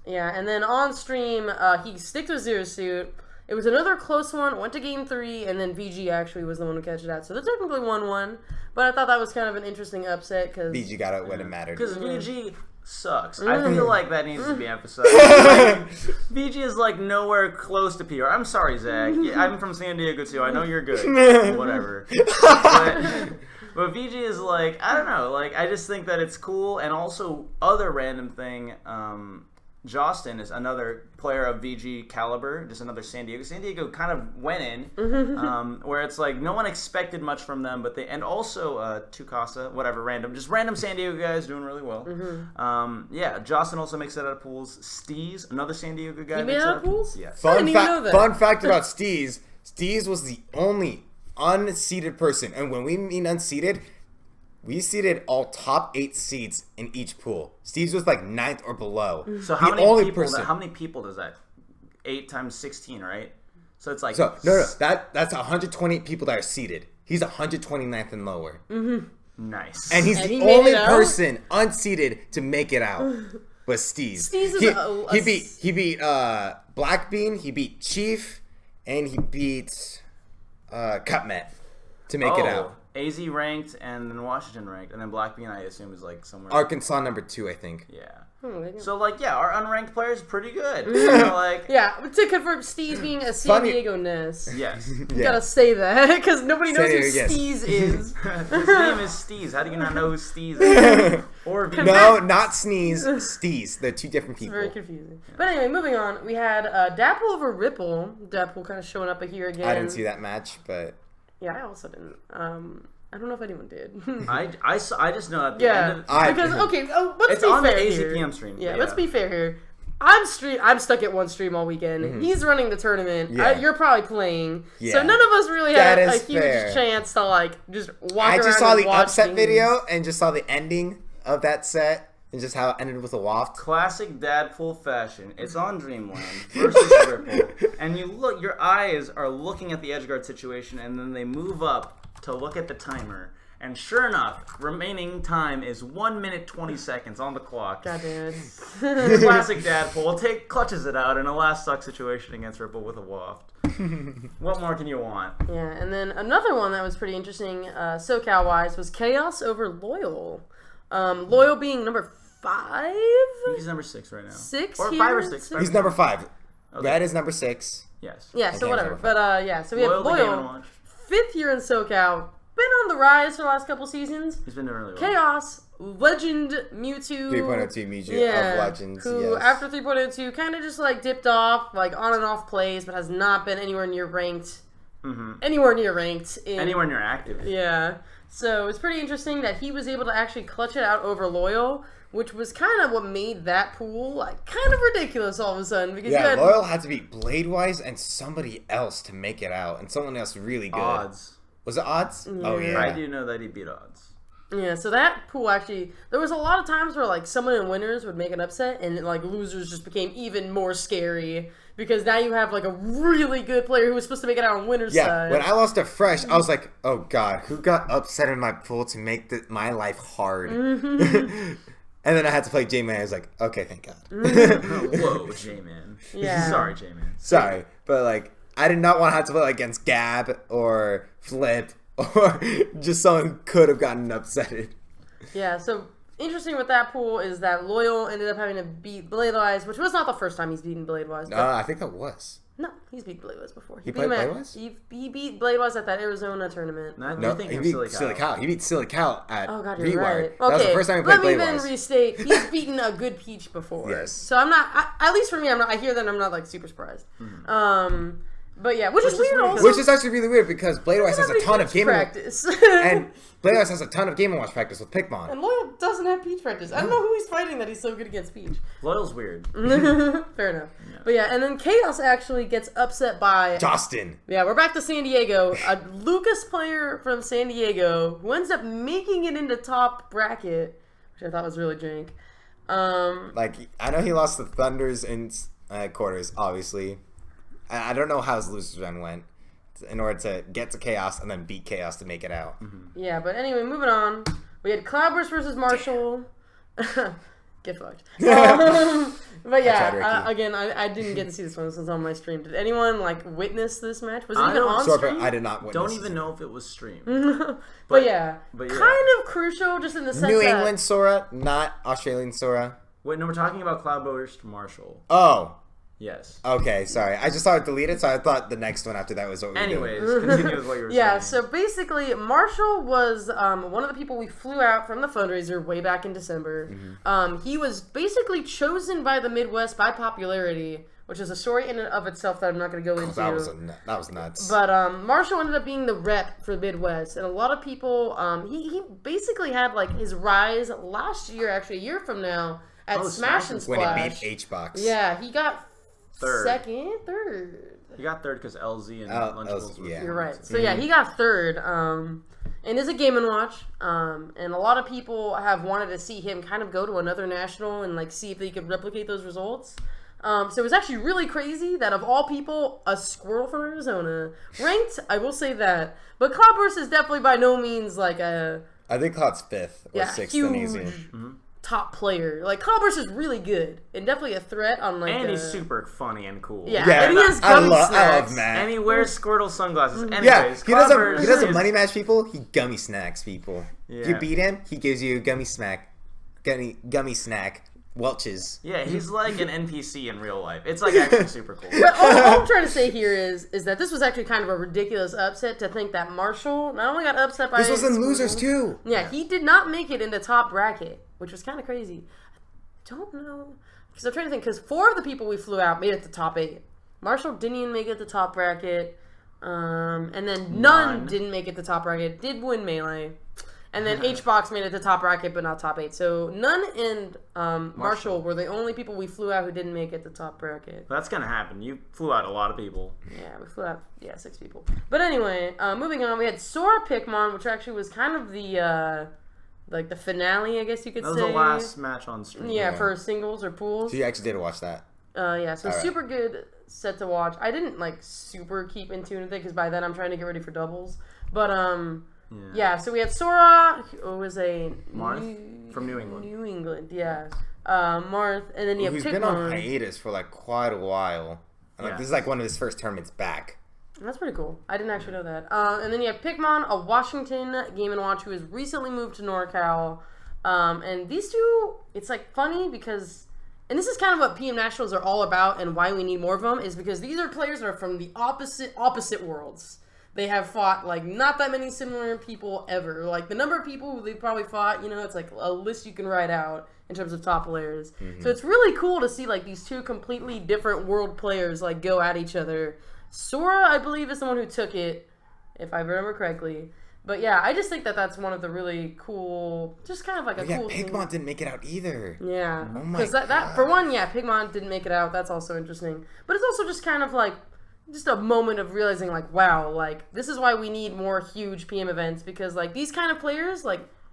Yeah, and then on stream, he sticked with Zero Suit. It was another close one, went to game 3, and then VG actually was the one who catch it out. So they technically won one, but I thought that was kind of an interesting upset because
VG got it when it mattered.
Because VG sucks. I feel like that needs to be emphasized. VG is like nowhere close to PR. I'm sorry, Zach. Yeah, I'm from San Diego too. I know you're good. Whatever. But VG is like, I don't know. Like, I just think that it's cool. And also, other random thing, Jostin is another player of VG caliber, just another San Diego. San Diego kind of went in, where it's like no one expected much from them, but and also Tukasa, whatever, just random San Diego guys doing really well. Yeah, Jostin also makes it out of pools. Steez, another San Diego guy.
He made out of pools?
Yeah.
I didn't even know that.
Fun fact about Steez. Steez was the only unseeded person, and when we mean unseeded, we seeded all top 8 seeds in each pool. Steve's was like 9th or below.
So how many people does that? 8 times 16, right? So it's like
no, that's 120 people that are seeded. He's 129th and lower.
Nice.
And he's the only person unseeded to make it out. Was Steez. He beat Black Bean, he beat Chief, and he beat Cutmet to make it out.
AZ ranked and then Washington ranked, and then Black Bean I assume is like somewhere.
Arkansas number 2, I think.
Yeah. So like our unranked players are pretty good. Like
yeah, to confirm Steez being a San Diego ness.
Yes.
You gotta say that because nobody knows who Steez is.
His name is Steez. How do you not know who Steez is? Or
no, not Sneeze, Steez. They're two different people.
It's very confusing. But anyway, moving on. We had Dapple over Ripple. Dapple kind of showing up here again.
I didn't see that match, but
yeah, I also didn't. I don't know if anyone did.
I just know at the end of
the because okay, let's
it's
be
on
fair
the
here.
AZPM stream.
Yeah, let's be fair here. I'm stuck at one stream all weekend. He's running the tournament.
Yeah.
You're probably playing.
Yeah.
So none of us really had a huge
fair.
chance to like just walk
I
around.
just saw
and
the
watch
upset
games.
video and just saw the ending of that set and just how it ended with a waft.
Classic Dadpool fashion. It's on Dreamland versus Ripple, and your eyes are looking at the edgeguard situation, and then they move up to look at the timer. And sure enough, remaining time is 1 minute 20 seconds on the clock.
God damn it.
Classic Dadpool clutches it out in a last suck situation against Ripple with a waft. What more can you want?
Yeah, and then another one that was pretty interesting, SoCal-wise, was Chaos over Loyal. Loyal being number 5?
He's number 6 right now.
6
or
here?
5 or 6.
He's number 5.
Okay.
Red is number 6.
Yes.
Yeah, so whatever. But so we have
the game and
Loyal,
watch.
5th year in SoCal, been on the rise for the last couple seasons.
He's been doing really well.
Chaos, Legend, Mewtwo.
3.02 Mewtwo of Legends.
Who, after 3.02, kind of just like dipped off, like on and off plays, but has not been anywhere near ranked. Anywhere near ranked.
Anywhere near active.
Yeah. So it's pretty interesting that he was able to actually clutch it out over Loyal, which was kind of what made that pool like kind of ridiculous all of a sudden. Because
Loyal had to beat Bladewise and somebody else to make it out, and someone else really good.
Odds.
Was it Odds?
Yeah.
Oh yeah.
I do know that he beat Odds.
Yeah, so that pool actually, there was a lot of times where like someone in winners would make an upset, and like losers just became even more scary because now you have like a really good player who was supposed to make it out on winners side.
When I lost to Fresh, I was like, oh god, who got upset in my pool to make my life hard? And then I had to play J-Man. I was like, okay, thank God.
Whoa, J-Man.
Yeah.
Sorry, J-Man.
Sorry, but like, I did not want to have to play like, against Gab or Flip or just someone who could have gotten upsetted.
Yeah, so interesting with that pool is that Loyal ended up having to beat Bladewise, which was not the first time he's beaten Bladewise.
No, I think that was.
No, he's beat Bladewise before.
He played Bladewise?
He beat Bladewise at that Arizona tournament.
No,
he beat Silly Cow. He beat Silly Cow at
Oh god, you're
Rewire.
right. Okay,
That was the first time he played
let me
Bladewise.
then restate. He's beaten a good Peach before.
Yes.
So I'm not. At least for me, I'm not. I hear that I'm not like super surprised. But yeah, which is weird also.
Which is actually really weird because Blade Wise has a ton of Game
practice.
and Blade Wise has a ton of Game & Watch practice with Pikmon.
And Loyal doesn't have Peach practice. I don't know who he's fighting that he's so good against Peach.
Loyal's weird.
Fair enough. Yeah. But yeah, and then Chaos actually gets upset by
Justin.
Yeah, we're back to San Diego. A Lucas player from San Diego who ends up making it into top bracket, which I thought was really jank.
I know he lost the Thunders in quarters, obviously. I don't know how his losers run went in order to get to Chaos and then beat Chaos to make it out.
Mm-hmm.
Yeah, but anyway, moving on. We had Cloudburst versus Marshall. Get fucked. But yeah, again, I didn't get to see this one. This was on my stream. Did anyone witness this match? Was it even on stream?
I did not witness.
Don't even know if it was streamed.
but yeah, kind of crucial just in the sense
New England Sora, not Australian Sora.
Wait, no, we're talking about Cloudburst Marshall.
Oh.
Yes.
Okay, sorry. I just saw it deleted, so I thought the next one after that was what we were doing.
Anyways, continue with what you were saying.
Yeah, so basically, Marshall was one of the people we flew out from the fundraiser way back in December. Mm-hmm. He was basically chosen by the Midwest by popularity, which is a story in and of itself that I'm not going to go into.
That was nuts.
But Marshall ended up being the rep for the Midwest, and a lot of people, he basically had his rise last year, actually a year from now, at Smash and Splash.
When he beat H-Box.
Yeah, he got
third.
Third.
He got third because LZ and Lunchables were.
Yeah. You're right. So yeah, he got third. And it's a Game & Watch. And a lot of people have wanted to see him kind of go to another national and see if they could replicate those results. So it was actually really crazy that of all people, a squirrel from Arizona ranked. I will say that, but Cloudburst is definitely by no means I
think Cloud's 5th or 6th in Easy.
Top player. Cloudburst is really good and definitely a threat on
and he's super funny and cool.
Yeah, and he has gummy snacks.
I love Matt.
And he wears Squirtle sunglasses. Anyways,
yeah, he doesn't money match people. He gummy snacks people.
Yeah.
If you beat him, he gives you a gummy snack. Welch's.
Yeah, he's like an NPC in real life. It's actually super cool.
But all I'm trying to say here is that this was actually kind of a ridiculous upset to think that Marshall not only got upset by
this was in losers too.
Yeah, he did not make it into top bracket, which was kind of crazy. I don't know because I'm trying to think because 4 of the people we flew out made it to top 8. Marshall didn't even make it to top bracket, and then none didn't make it to top bracket. Did win Melee. And then H-Box made it to top bracket, but not top 8. So None and Marshall were the only people we flew out who didn't make it to top bracket.
That's going to happen. You flew out a lot of people.
Yeah, we flew out, 6 people. But anyway, moving on, we had Sora Pikmon, which actually was kind of the finale, I guess you could say.
That was the last match on stream.
Yeah, for singles or pools.
So you actually did watch that.
Yeah, so super good set to watch. I didn't, super keep in tune with it, because by then I'm trying to get ready for doubles. But, yeah, so we had Sora, who was a...
Marth from New England.
New England, yeah. Marth, and then you have Pikmon.
He's been on hiatus for, quite a while. And, this is, one of his first tournaments back.
That's pretty cool. I didn't actually know that. And then you have Pikmon, a Washington Game & Watch, who has recently moved to NorCal. And these two, it's, funny because... And this is kind of what PM Nationals are all about and why we need more of them, is because these are players that are from the opposite worlds. They have fought, not that many similar people ever. The number of people who they've probably fought, it's a list you can write out in terms of top players. Mm-hmm. So it's really cool to see, these two completely different world players, go at each other. Sora, I believe, is the one who took it, if I remember correctly. But yeah, I just think that that's one of the really cool, just kind of a cool thing.
Pikmon didn't make it out either.
Yeah.
Oh my God.
That, for one, Pikmon didn't make it out. That's also interesting. But it's also just kind of just a moment of realizing, wow, this is why we need more huge PM events, because, these kind of players,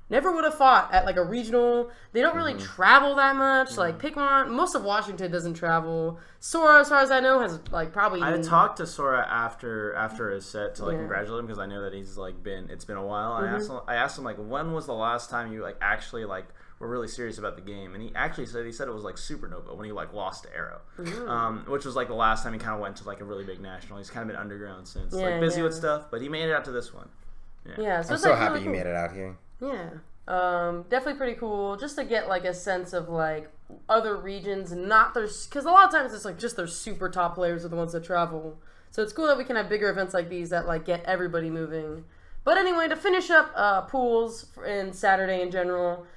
never would have fought at, a regional. They don't really travel that much. Pikmon, most of Washington doesn't travel. Sora, as far as I know, has, probably...
I talked to Sora after his set to, congratulate him, because I know that he's, it's been a while. And I asked him, when was the last time you, actually, were really serious about the game? And he actually said it was Supernova when he lost to Arrow, which was the last time he kind of went to a really big national. He's kind of been underground since, busy with stuff, but he made it out to this one.
Yeah, so
I'm so happy he made it out here.
Yeah, definitely pretty cool just to get a sense of other regions, not there's because a lot of times it's just their super top players are the ones that travel. So it's cool that we can have bigger events like these that get everybody moving. But anyway, to finish up pools in Saturday in general.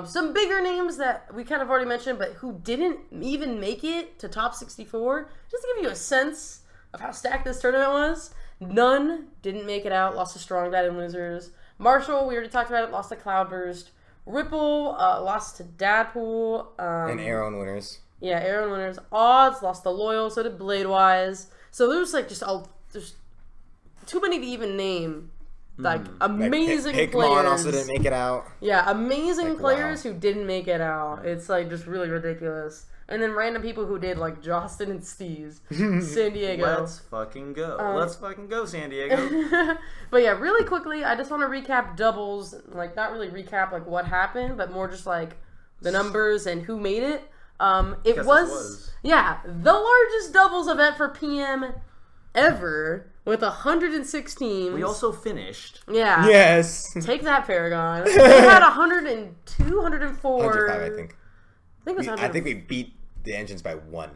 Some bigger names that we kind of already mentioned, but who didn't even make it to top 64. Just to give you a sense of how stacked this tournament was. None didn't make it out. Lost to Strong Dad and Losers. Marshall, we already talked about it. Lost to Cloudburst. Ripple lost to Dadpool.
And Arrow winners.
Yeah, Arrow winners. Odds lost to Loyal. So did Bladewise. So there's like there's too many to even name. Like amazing
Pikmin
players.
also didn't make it out.
Yeah, amazing
Like,
players
wow.
who didn't make it out. It's like just really ridiculous. And then random people who did, like Justin and Steve's. San Diego.
Let's fucking go. Let's fucking go, San Diego.
But yeah, really quickly, I just want to recap doubles. Like, not really recap, like, what happened, but more just, like, the numbers and who made it. It was, yeah, the largest doubles event for PM ever with 106 teams.
We also finished.
Yeah.
Yes.
Take that, Paragon. They had 102, 104.
105, I think.
I think
we beat the engines by 1.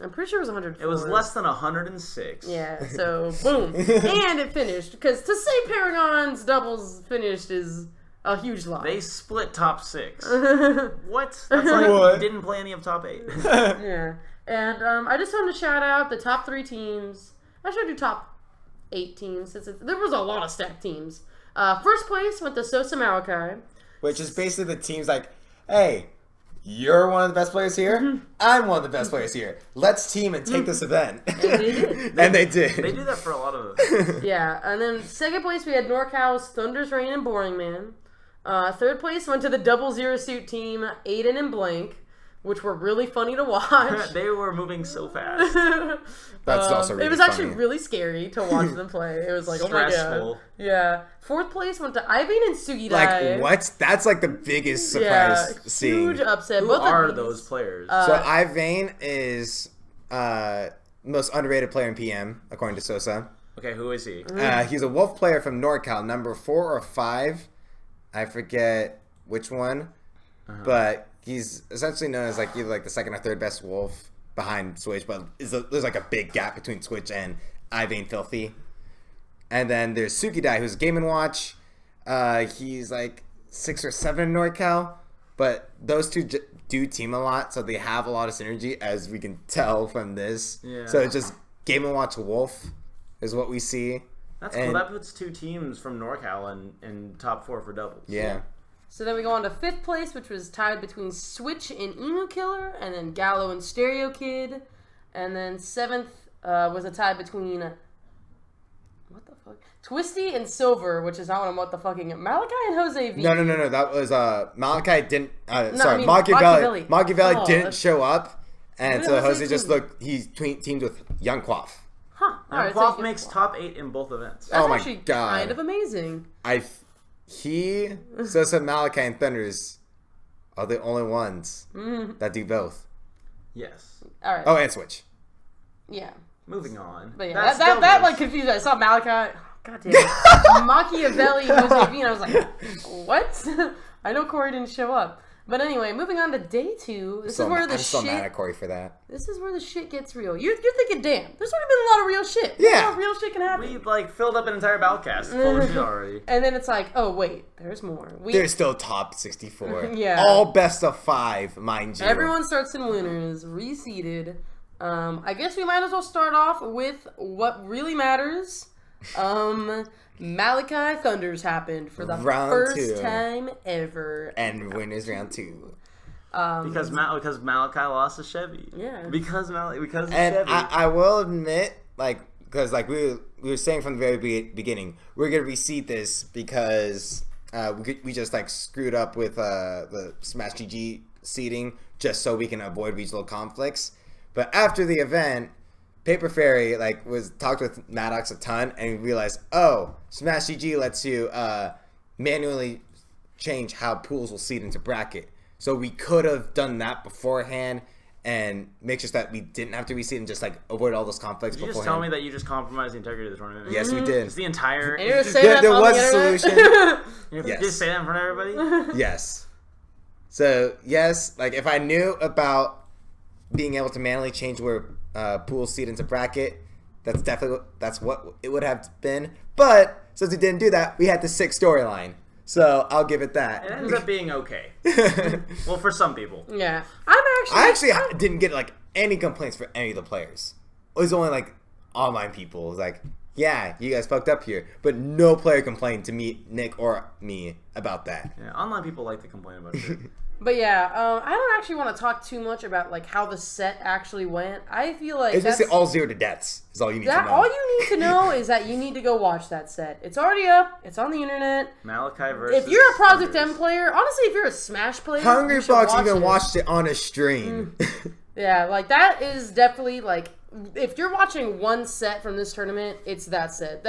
I'm pretty sure it was 104.
It was less than 106.
Yeah, so boom. And it finished. Because to say Paragon's doubles finished is a huge lie.
They split top 6. What? That's like
What?
Didn't play any of top 8.
Yeah. And I just wanted to shout out the top 3 teams. I should do top 8 teams since there was a lot of stacked teams. First place went to Sosa Malachi.
Which is basically the team's like, hey, you're one of the best players here. I'm one of the best players here. Let's team and take this event. And they did.
They do that for a lot of events.
Yeah, and then second place we had NorCal's Thunder's Rain and Boring Man. Third place went to the Double Zero Suit team, Aiden and Blank, which were really funny to watch.
They were moving so fast.
That's also really
It was
funny.
actually really scary to watch them play. It was like, oh my
Stressful.
god. Yeah. Fourth place went to Ivan and Sugi Dai.
Like, what? That's like the biggest surprise seeing.
Huge upset.
Who
Both of
are
these-
those players?
So Ivane is most underrated player in PM, according to Sosa.
Okay, who is he?
He's a Wolf player from NorCal, number 4 or 5. I forget which one. But he's essentially known as like either like the second or third best Wolf behind Switch, but there's like a big gap between Switch and Ivane Filthy. And then there's Sukidai, who's Game & Watch. He's like 6 or 7 in NorCal, but those two do team a lot, so they have a lot of synergy, as we can tell from this.
Yeah.
So it's just Game & Watch Wolf is what we see.
That's cool. That puts 2 teams from NorCal in top 4 for doubles.
Yeah.
So then we go on to fifth place, which was tied between Switch and Emu Killer, and then Gallo and Stereo Kid. And then seventh was a tie between what the fuck? Twisty and Silver, which is not what the fucking Malachi and Jose V.
No. That was Malachi didn't.
I mean,
Machiavelli
Oh,
didn't
that's-
show up, and
What
so
was
Jose
he
just
doing?
looked. He's teamed with Young Quaff.
Huh.
Now,
Alright, so
Quaff
you
makes
get-
top 8 in both events.
That's
Oh my
actually
God.
kind of amazing.
Sosa, Malachi, and Thunders are the only ones that do both.
Yes.
Alright.
Oh, and Switch.
Yeah.
Moving on.
But yeah,
That's
that
doubles.
like confused me. I saw Malachi. God damn it. Machiavelli, Jose V, and I was like, what? I know Corey didn't show up. But anyway, moving on to day 2. This is where
I'm
the
so
shit.
mad at Corey for that.
This is where the shit gets real. You're thinking, damn, there's already been a lot of real shit.
Yeah.
A lot of real shit can happen.
We like filled up an entire Balcast full of shit already.
And then it's like, oh wait, there's more.
They're still top 64.
Yeah.
All best of 5, mind you.
Everyone starts in winners, reseeded. I guess we might as well start off with what really matters. Malachi Thunders happened for the
Round
first
2.
time ever.
And winners round 2.
Because Malachi lost to Chevy.
Yeah.
Because of
And
Chevy.
I will admit, like, because like we were saying from the very beginning, we're gonna reseed this because we just like screwed up with the Smash GG seeding just so we can avoid regional conflicts. But after the event, Paper Fairy like talked with Maddox a ton and realized, oh, Smash GG lets you manually change how pools will seed into bracket. So we could have done that beforehand and make sure that we didn't have to reseed and just like avoid all those conflicts
Did you
beforehand.
just tell me that you just compromised the integrity of the tournament?
Yes, we did.
It's the entire.
And you're
Did
saying that
there
on
was
the
a
internet?
solution.
you
Yes.
just say that in front of everybody?
Yes. So yes, like if I knew about being able to manually change where pools seed into bracket, that's what it would have been. But since we didn't do that, we had the 6 storyline. So I'll give it that.
It ends up being okay. Well, for some people.
Yeah.
I actually didn't get like any complaints for any of the players. It was only like online people. It's like, yeah, you guys fucked up here, but no player complained to me, Nick, or me about that.
Yeah, online people like to complain about it.
But yeah, I don't actually want to talk too much about like how the set actually went. I feel like
It's basically all 0 to deaths. Is all you need to know.
All you need to know is that you need to go watch that set. It's already up. It's on the internet.
Malachi versus.
If you're a Project
Thunders.
M player, honestly, if you're a Smash player,
Hungry
you should
Fox
watch
even
it.
watched it on a stream.
Yeah, like that is definitely like if you're watching one set from this tournament, it's that set.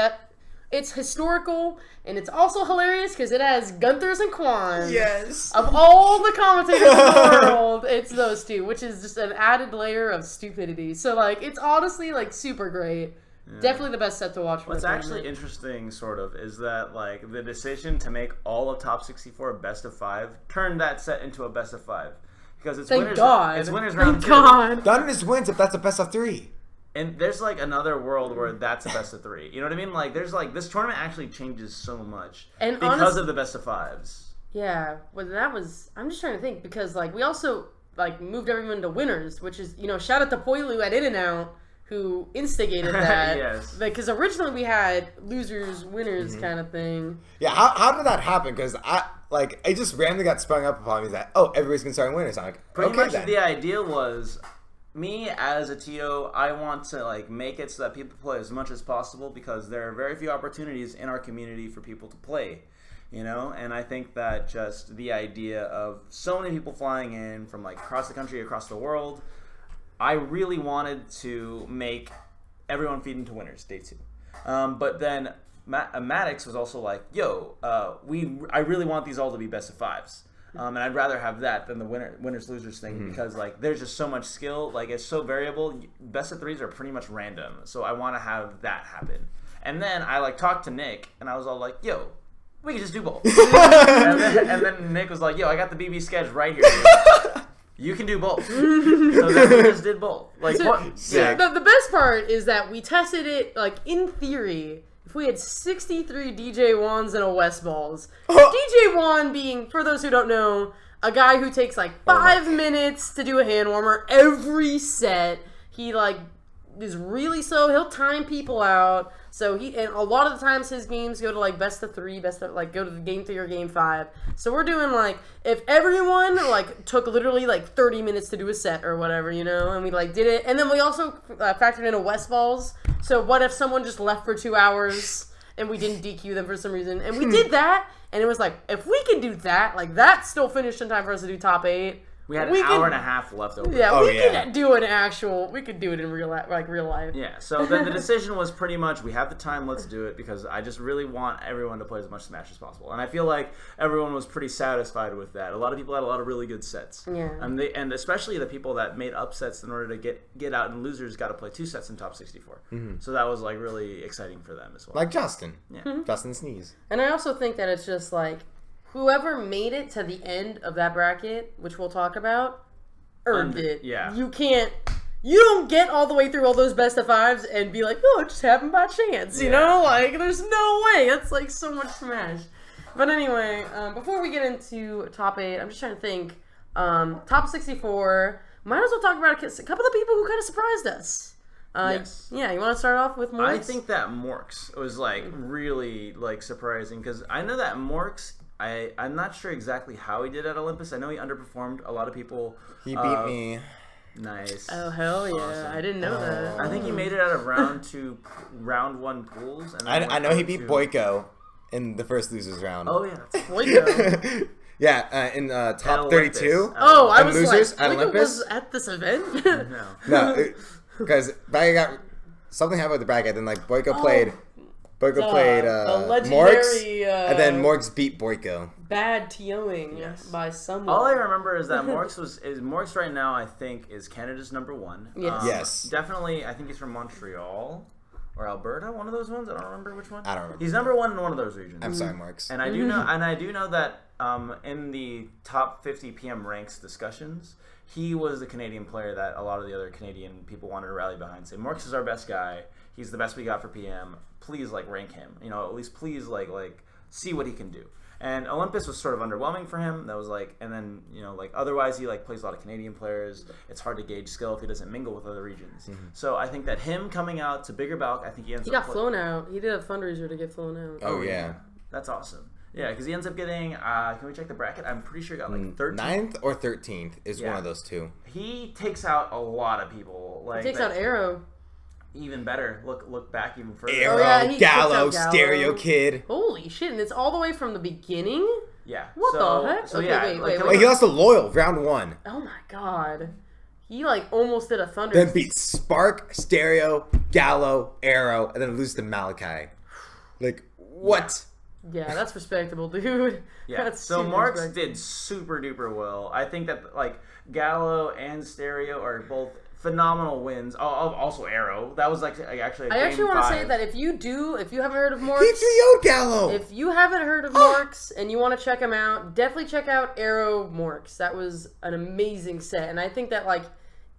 It's historical and it's also hilarious because it has Gunthers and Quan.
Yes.
Of all the commentators in the world, it's those two, which is just an added layer of stupidity. So like, it's honestly like super great. Yeah. Definitely the best set to watch.
What's actually interesting, sort of, is that like the decision to make all of Top 64 best of 5 turned that set into a best of 5 because it's winners round 2.
Thunders wins if that's a best of 3.
And there's like another world where that's a best of 3. You know what I mean? Like there's like this tournament actually changes so much and because of the best of 5s.
Yeah, well that was. I'm just trying to think because like we also like moved everyone to winners, which is shout out to Poilu at In-N-Out who instigated that.
Yes.
Because originally we had losers winners kind of thing.
Yeah, how did that happen? Because it just randomly got sprung up upon me that everybody's gonna start winners. I'm like,
pretty much
then.
The idea was. Me as a TO, I want to like make it so that people play as much as possible because there are very few opportunities in our community for people to play, and I think that just the idea of so many people flying in from like across the country, across the world, I really wanted to make everyone feed into winners day 2. But then Maddox was also like, I really want these all to be best of 5s. And I'd rather have that than the winners losers thing because like there's just so much skill, like it's so variable. Best of 3s are pretty much random, so I want to have that happen. And then I like talked to Nick, and I was all like, we can just do both. and then Nick was like, I got the BB sketch right here. Dude. You can do both. So then we just did both. Like
the best part is that we tested it like in theory. If we had 63 DJ Wands and a West Balls, DJ Wand being, for those who don't know, a guy who takes like 5 minutes to do a hand warmer every set. He like is really slow. He'll time people out. So and a lot of the times his games go to like best of 3, go to the game 3 or game 5. So we're doing like if everyone like took literally like 30 minutes to do a set or whatever, and we like did it. And then we also factored in a West Balls. So what if someone just left for 2 hours and we didn't DQ them for some reason? And we did that, and it was like, if we can do that, like that still finished in time for us to do top 8.
We had an hour and a half left over.
Yeah, we could do we could do it in real life.
Yeah, so then the decision was pretty much, we have the time, let's do it, because I just really want everyone to play as much Smash as possible. And I feel like everyone was pretty satisfied with that. A lot of people had a lot of really good sets.
Yeah.
And especially the people that made upsets in order to get out, and losers got to play 2 sets in top 64. So that was like really exciting for them as well.
Like Justin.
Yeah.
Justin Sneeze.
And I also think that it's just like, whoever made it to the end of that bracket, which we'll talk about, earned it.
Yeah.
You don't get all the way through all those best of 5s and be like, it just happened by chance, you know? Like, there's no way. That's like so much Smash. But anyway, before we get into top 8, I'm just trying to think. Top 64, might as well talk about a couple of people who kind of surprised us.
Yes.
Yeah, you want to start off with Morks?
I think that Morks was like really like surprising because I know that Morks, I'm not sure exactly how he did at Olympus. I know he underperformed a lot of people.
He beat me.
Nice.
Oh hell yeah!
Awesome.
I didn't know that.
I think he made it out of round 1 pools. And
I know he beat Boyko in the first losers round.
Oh yeah, that's
Boyko.
Yeah, in top 32.
Oh, I was
losers
like,
at Olympus
was at this event.
No, because something happened with the bracket. Then like Boyko played. Boyko played Morks, and then Morks beat Boyko.
Bad TOing by someone.
All I remember is that Morks right now, I think, is Canada's #1.
Yes.
Yes.
Definitely, I think he's from Montreal or Alberta, one of those ones. I don't remember which one.
I don't remember.
He's #1 in one of those regions.
I'm sorry, Morks.
And I do know that in the top 50 PM ranks discussions, he was the Canadian player that a lot of the other Canadian people wanted to rally behind. Say, Morks is our best guy. He's the best we got for PM. Please, like, rank him. At least please, like see what he can do. And Olympus was sort of underwhelming for him. That was like, and then like otherwise he like plays a lot of Canadian players. It's hard to gauge skill if he doesn't mingle with other regions. So I think that him coming out to Bigger Balc, I think he ends up.
He got flown out. He did a fundraiser to get flown out.
Oh yeah,
that's awesome. Yeah, because he ends up getting. Can we check the bracket? I'm pretty sure he got like 13th.
9th or 13th is one of those two.
He takes out a lot of people. Like
he takes out Arrow.
Even better. Look back even further.
Arrow, Gallo, Stereo Kid.
Holy shit! And it's all the way from the beginning.
Yeah.
What the heck?
So
okay,
yeah,
wait.
He lost to Loyal round 1.
Oh my god. He like almost did a thunder.
Then beats Spark, Stereo, Gallo, Arrow, and then loses to Malachi. Like what?
Yeah, that's respectable, dude.
Yeah.
That's
so
super
Marks
respectable.
did super duper well. I think that like Gallo and Stereo are both phenomenal wins. Also Arrow. That was like actually.
I actually want to say that if you haven't heard of Morks,
He 3-0'd Gallo.
if you haven't heard of Morks and you want to check him out, definitely check out Arrow Morks. That was an amazing set, and I think that like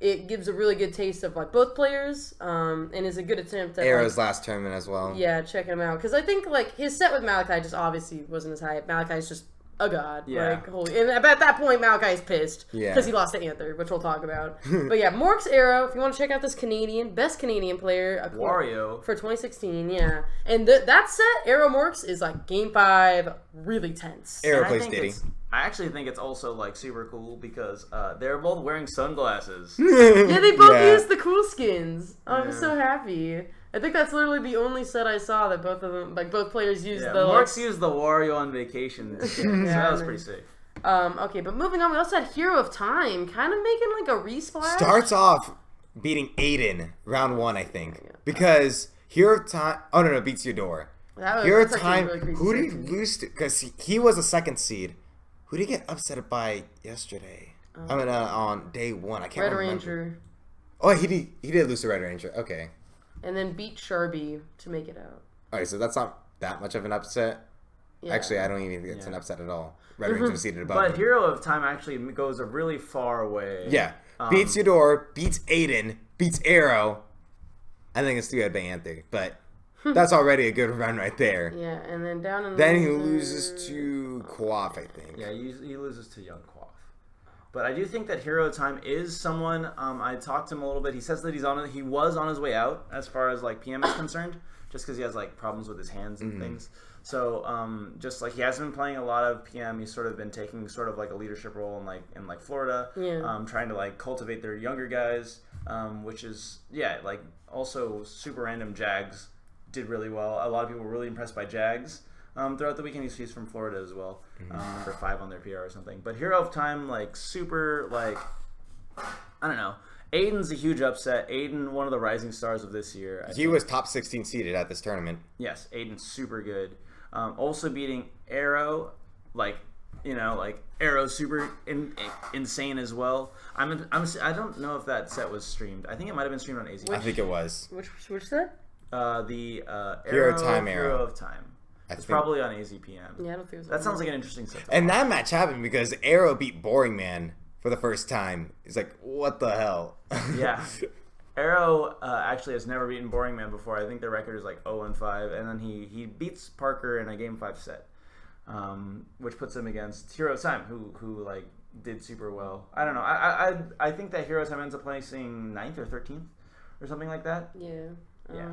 it gives a really good taste of like both players, and is a good attempt at
Arrow's last tournament as well.
Yeah, check him out because I think like his set with Malachi just obviously wasn't as high. Malachi's just a god.
Yeah.
Like, holy, and at that point, Malachi's pissed.
Yeah.
Because he lost to Anther, which we'll talk about. But yeah, Mork's Arrow, if you want to check out this best Canadian player.
Wario.
For 2016, yeah. And that set, Arrow Morks, is like Game 5, really tense.
Arrow
And
plays Diddy.
I actually think it's also like super cool because they're both wearing sunglasses.
Yeah, they both
Yeah.
used the cool skins. Oh, I'm so happy. I think that's literally the only set I saw that both of them, like both players used the.
Marks used the Wario on vacation skin, so that was pretty sick.
Okay, but moving on, we also had Hero of Time, kind of making like a resplash.
Starts off beating Aiden round 1, I think, because Hero of Time. Oh no, beats Eudora. Hero of Time.
Really
Who did he lose to? Because he was a 2nd seed. Who did he get upset by yesterday? On day 1. I can't
Red
remember.
Ranger.
Oh, he did lose to Red Ranger. Okay.
And then beat Sharby to make it out.
Alright, so that's not that much of an upset.
Yeah.
Actually, I don't even think it's an upset at all. Red Ranger was seated above
But
him.
Hero of Time actually goes a really far way.
Yeah. Beats Eudora, beats Aiden, beats Arrow. I think it's 3-0 by Anther, but that's already a good run right there.
Yeah, and then down in the
Then he loses to Quaff, I think.
Yeah, he loses to Young Quaff. But I do think that Hero of Time is someone. I talked to him a little bit. He says that he was on his way out as far as like PM is concerned, just because he has like problems with his hands and things. So just like he hasn't been playing a lot of PM, he's sort of been taking sort of like a leadership role in Florida, trying to like cultivate their younger guys, which is like also super random. Jags did really well. A lot of people were really impressed by Jags. Throughout the weekend, he's from Florida as well, number 5 on their PR or something. But Hero of Time, like super, like I don't know. Aiden's a huge upset. Aiden, one of the rising stars of this year.
He was top 16 seeded at this tournament.
Yes, Aiden's super good. Also beating Arrow, like Arrow, super insane as well. I don't know if that set was streamed. I think it might have been streamed on AZ.
I think it was.
Which set?
The
Hero of Time
Hero of Time. It's probably on AZPM.
Yeah, I don't think it was.
That sounds like an interesting set.
And that match happened because Arrow beat Boring Man for the first time. He's like, what the hell?
Yeah. Arrow actually has never beaten Boring Man before. I think their record is like 0-5, and then he beats Parker in a Game 5 set, which puts him against Hero of Time, who like did super well. I don't know. I think that Hero of Time ends up placing 9th or 13th or something like that.
Yeah.
Yeah.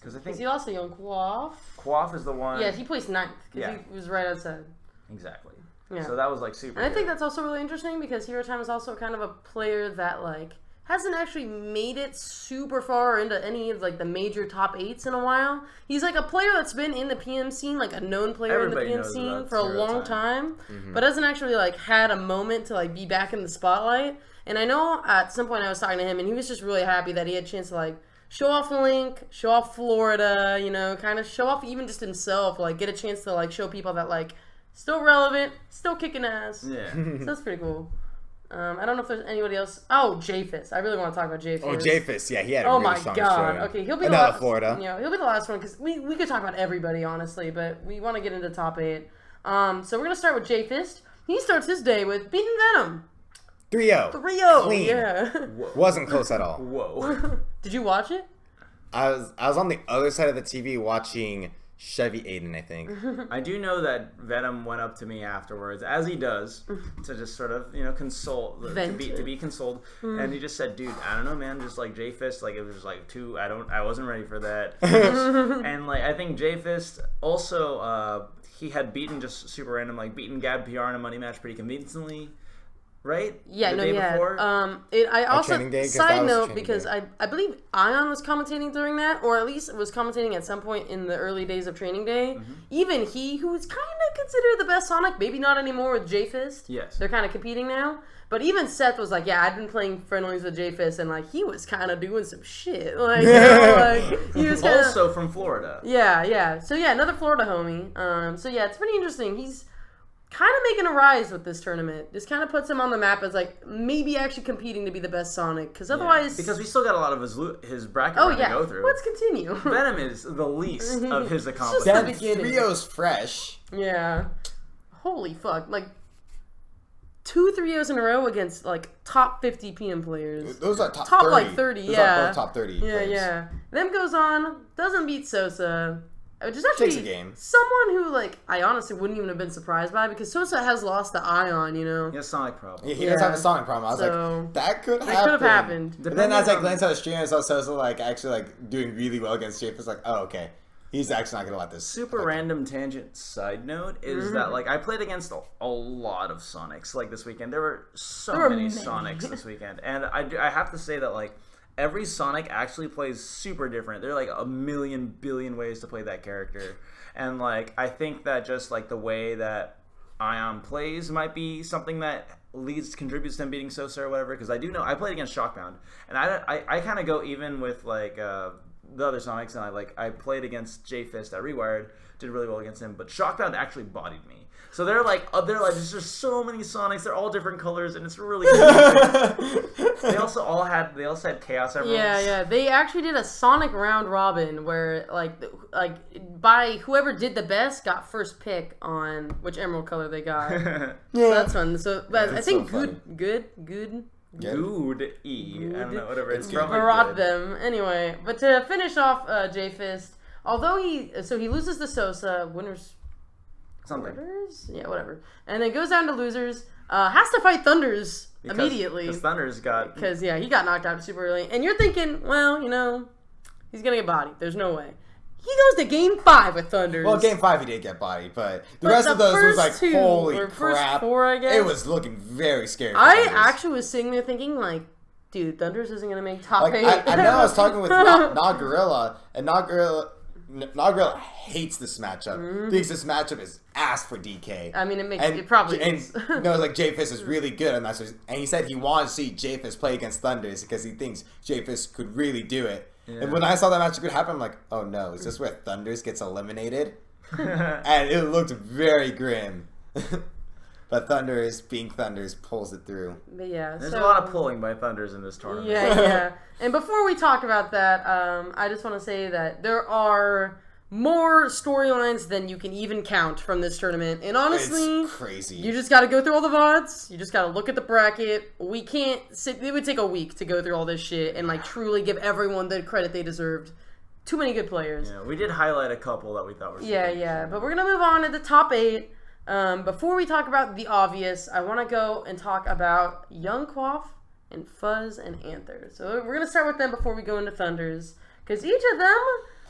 Because I think he lost to Young Quaff.
Quaff is the one.
Yeah, he placed 9th because he was right outside.
Exactly.
Yeah.
So that was like super.
And I think that's also really interesting because Hero Time is also kind of a player that like hasn't actually made it super far into any of like the major top 8s in a while. He's like a player that's been in the PM scene, like a known player in the PM scene for a long time, but hasn't actually like had a moment to like be back in the spotlight. And I know at some point I was talking to him and he was just really happy that he had a chance to like show off Link, show off Florida, kind of show off even just himself, like get a chance to like show people that like still relevant, still kicking ass.
Yeah.
So that's pretty cool. I don't know if there's anybody else. Oh, Jafis. I really want to talk about Jafis.
Oh, Jafis. Yeah, he had a really strong showing.
Okay, he'll be
Another
the
Florida.
He'll be the last one because we could talk about everybody, honestly, but we want to get into top 8. So we're going to start with Jafist. He starts his day with beating Venom.
3-0.
3-0.
Clean.
Yeah.
Wasn't close at all.
Whoa.
Did you watch it?
I was on the other side of the TV watching Chevy Aiden, I think.
I do know that Venom went up to me afterwards, as he does, to just sort of, console, to be consoled, and he just said, "Dude, I don't know, man, just like J-Fist, like it was just like I wasn't ready for that." And like I think J-Fist also, he had beaten just super random, like beaten Gab PR in a money match pretty convincingly. Right?
Yeah,
the
no,
day
yeah.
before?
I also, side note, because
day.
I believe Ion was commentating during that, or at least was commentating at some point in the early days of Training Day.
Mm-hmm.
Even he, who is kind of considered the best Sonic, maybe not anymore with J-Fist.
Yes.
They're kind of competing now. But even Seth was like, yeah, I'd been playing friendlies with J-Fist, and like he was kind of doing some shit. Like, like he was kinda,
also from Florida.
Yeah. So yeah, another Florida homie. So yeah, it's pretty interesting. He's kind of making a rise with this tournament. This kind of puts him on the map as like maybe actually competing to be the best Sonic, because otherwise,
because we still got a lot of his bracket to go through.
Let's continue.
Venom is the least of his
Just
accomplishments.
the beginning.
Trio's fresh.
Yeah. Holy fuck! Like 2 3-0s in a row against like top 50 PM players.
Those are top 30.
Like 30.
Those
yeah.
are both top 30 players.
Yeah. Then goes on, doesn't beat Sosa. Which is actually
Takes a game.
someone who, like, I honestly wouldn't even have been surprised by, because Sosa has lost to Ion,
He has Sonic problem.
Yeah, he does have a Sonic problem. I was
So,
like, that could
That could have happened.
But then as I glanced at the stream, I saw Sosa like actually like doing really well against Jake. It's like, oh, okay. He's actually not gonna let this.
Super random tangent side note is that like I played against a lot of Sonics like this weekend. There were many Sonics this weekend, and I have to say that like every Sonic actually plays super different. There are like a million billion ways to play that character, and like I think that just like the way that Ion plays might be something that contributes to him beating Sosa or whatever. Because I do know I played against Shockbound, and I kind of go even with like the other Sonics, and I played against J-Fist at Rewired, did really well against him, but Shockbound actually bodied me. So they're like there's just so many Sonics, they're all different colors, and it's really they also had Chaos Emeralds.
Yeah. They actually did a Sonic round robin where like by whoever did the best got first pick on which emerald color they got. So that's fun. So I think
so
good.
I don't know, whatever. It's probably
Brought
good.
them anyway. But to finish off J-Fist, although he loses to Sosa, winners. Quarters? Yeah, whatever. And then goes down to losers. Has to fight Thunders immediately.
Because Thunders got...
Because, yeah, he got knocked out super early. And you're thinking, well, he's going to get bodied. There's no way. He goes to Game 5 with Thunders.
Well, Game 5 he did get bodied, but the rest of those was like, holy crap.
First 4, I guess.
It was looking very scary for
I
Thunders.
actually was sitting there thinking, like, dude, Thunders isn't going to make top 8.
I know I was talking with Nog Gorilla, and Nog Gorilla hates this matchup. Thinks this matchup is ass for DK.
I mean, it probably is.
Like J-Fist is really good, and he said he wanted to see J-Fist play against Thunders because he thinks J-Fist could really do it. Yeah. And when I saw that matchup could happen, I'm like, oh no, is this where Thunders gets eliminated? And it looked very grim. But Thunders, being Thunders, pulls it through.
But yeah,
there's a lot of pulling by Thunders in this tournament.
Yeah. And before we talk about that, I just want to say that there are more storylines than you can even count from this tournament. And honestly,
it's crazy.
You just got to go through all the VODs. You just got to look at the bracket. We can't sit. It would take a week to go through all this shit and like truly give everyone the credit they deserved. Too many good players.
Yeah, we did highlight a couple that we thought were super
Yeah. But we're going to move on to the top 8. Before we talk about the obvious, I want to go and talk about Young Quaff and Fuzz and Anther. So we're going to start with them before we go into Thunders. Because each of them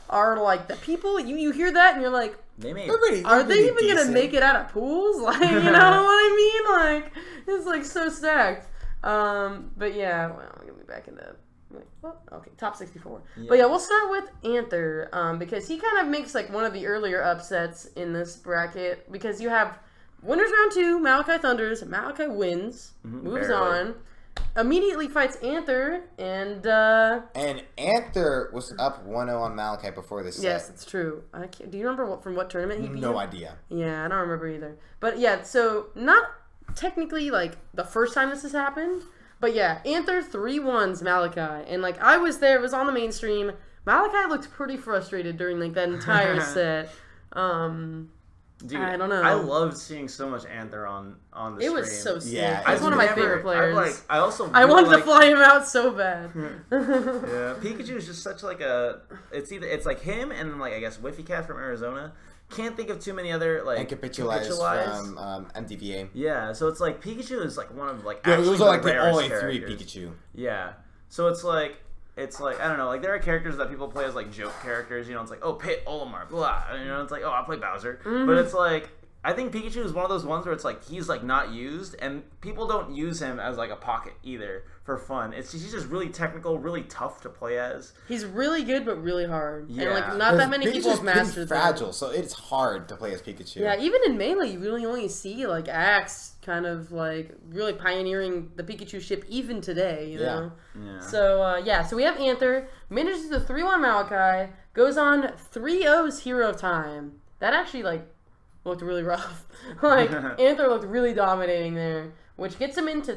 are like the people, you hear that and you're like, are they even going to make it out of pools? Like, you know what I mean? Like, it's like so stacked. But yeah, well, I'm going to be back in the... Okay, top 64. Yeah. But yeah, we'll start with Anther because he kind of makes like one of the earlier upsets in this bracket because you have winners round 2, Malachi Thunders. Malachi wins, moves on, immediately fights Anther, and
Anther was up 1-0 on Malachi before this set.
Yes, it's true. Do you remember from what tournament he beat him?
No idea.
Yeah, I don't remember either. But yeah, so not technically like the first time this has happened. But yeah, Anther 3-1s Malachi. And like I was there, it was on the mainstream. Malachi looked pretty frustrated during like that entire set.
Dude,
I don't know.
I loved seeing so much Anther on the stream.
It was so sick.
Yeah,
He's one of my favorite players.
I also
I
really
wanted to fly him out so bad.
Yeah, Pikachu is just such like a. It's like him and like I guess Whiffy Cat from Arizona. Can't think of too many other like.
And Capitulized from MDVA.
Yeah, so it's like Pikachu is like one of like.
Yeah,
actually
those are like the
rarest
only
characters.
3 Pikachu.
Yeah, so it's like I don't know, like there are characters that people play as like joke characters. You know, it's like Pit, Olimar, blah. You know, it's like I play Bowser, but it's like. I think Pikachu is one of those ones where it's like he's like not used, and people don't use him as like a pocket either for fun. He's just really technical, really tough to play as.
He's really good, but really hard.
Yeah.
And like not that many people have mastered that.
Fragile, so it's hard to play as Pikachu.
Yeah, even in Melee, you really only see like Axe kind of like really pioneering the Pikachu ship even today. You know.
Yeah.
So so we have Anther manages the 3-1 Maokai, goes on 3-0's Hero Time. That actually like. Looked really rough. Like Anther looked really dominating there, which gets him into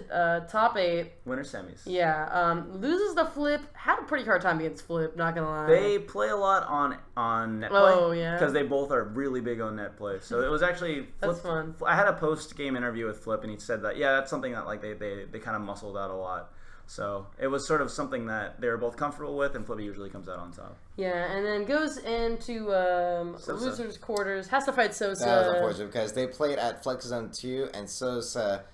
top 8.
Winter semis.
Yeah. Loses the Flip. Had a pretty hard time against Flip. Not gonna lie.
They play a lot on net play.
Oh yeah.
Because they both are really big on net play. So it was actually
That's fun.
I had a post game interview with Flip, and he said that that's something that like they kind of muscled out a lot. So it was sort of something that they were both comfortable with, and Flippy usually comes out on top.
Yeah, and then goes into losers' quarters. Has to fight Sosa.
That was unfortunate because they played at Flex Zone 2, and Sosa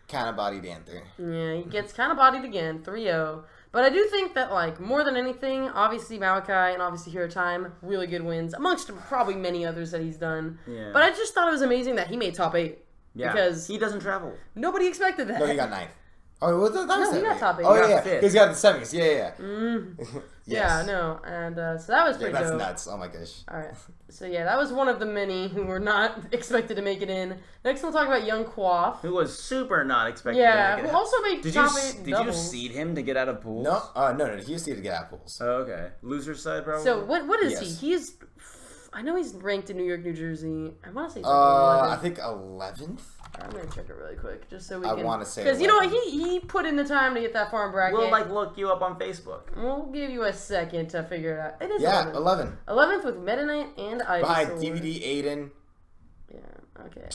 kind of bodied Anther.
Yeah, he gets kind of bodied again, 3-0. But I do think that, like, more than anything, obviously Maokai and obviously Hero Time, really good wins, amongst probably many others that he's done.
Yeah.
But I just thought it was amazing that he made top 8.
Yeah.
Because
he doesn't travel.
nobody expected that.
No, he got 9th. Oh, what that was
No, he got top 8.
Oh,
He got
yeah.
fifth.
He's got the semis. Yeah.
Yes.
Yes.
Yeah, no. And so that was pretty
That's
dope.
nuts. Oh, my gosh.
All right. So, yeah, that was one of the many who were not expected to make it in. Next, we'll talk about Young Quaff.
Who was super not expected
Yeah,
to make it
who
out.
also made
Did
top
you
8
Did
doubles.
you seed him to get out of pools?
No. He used to get out pools.
Oh, okay. Loser side, probably?
So, what is
Yes.
he? He's... I know he's ranked in New York, New Jersey. I want to say he's
I think 11th.
I'm gonna check it really quick, just so we
I
can.
wanna say
because you know what,
11.
he put in the time to get that farm bracket.
We'll, like, look you up on Facebook.
We'll give you a second to figure it out. It is
Yeah,
11. 11th with Meta Knight and Ivysaur.
Behind DVD Aiden.
Yeah. Okay.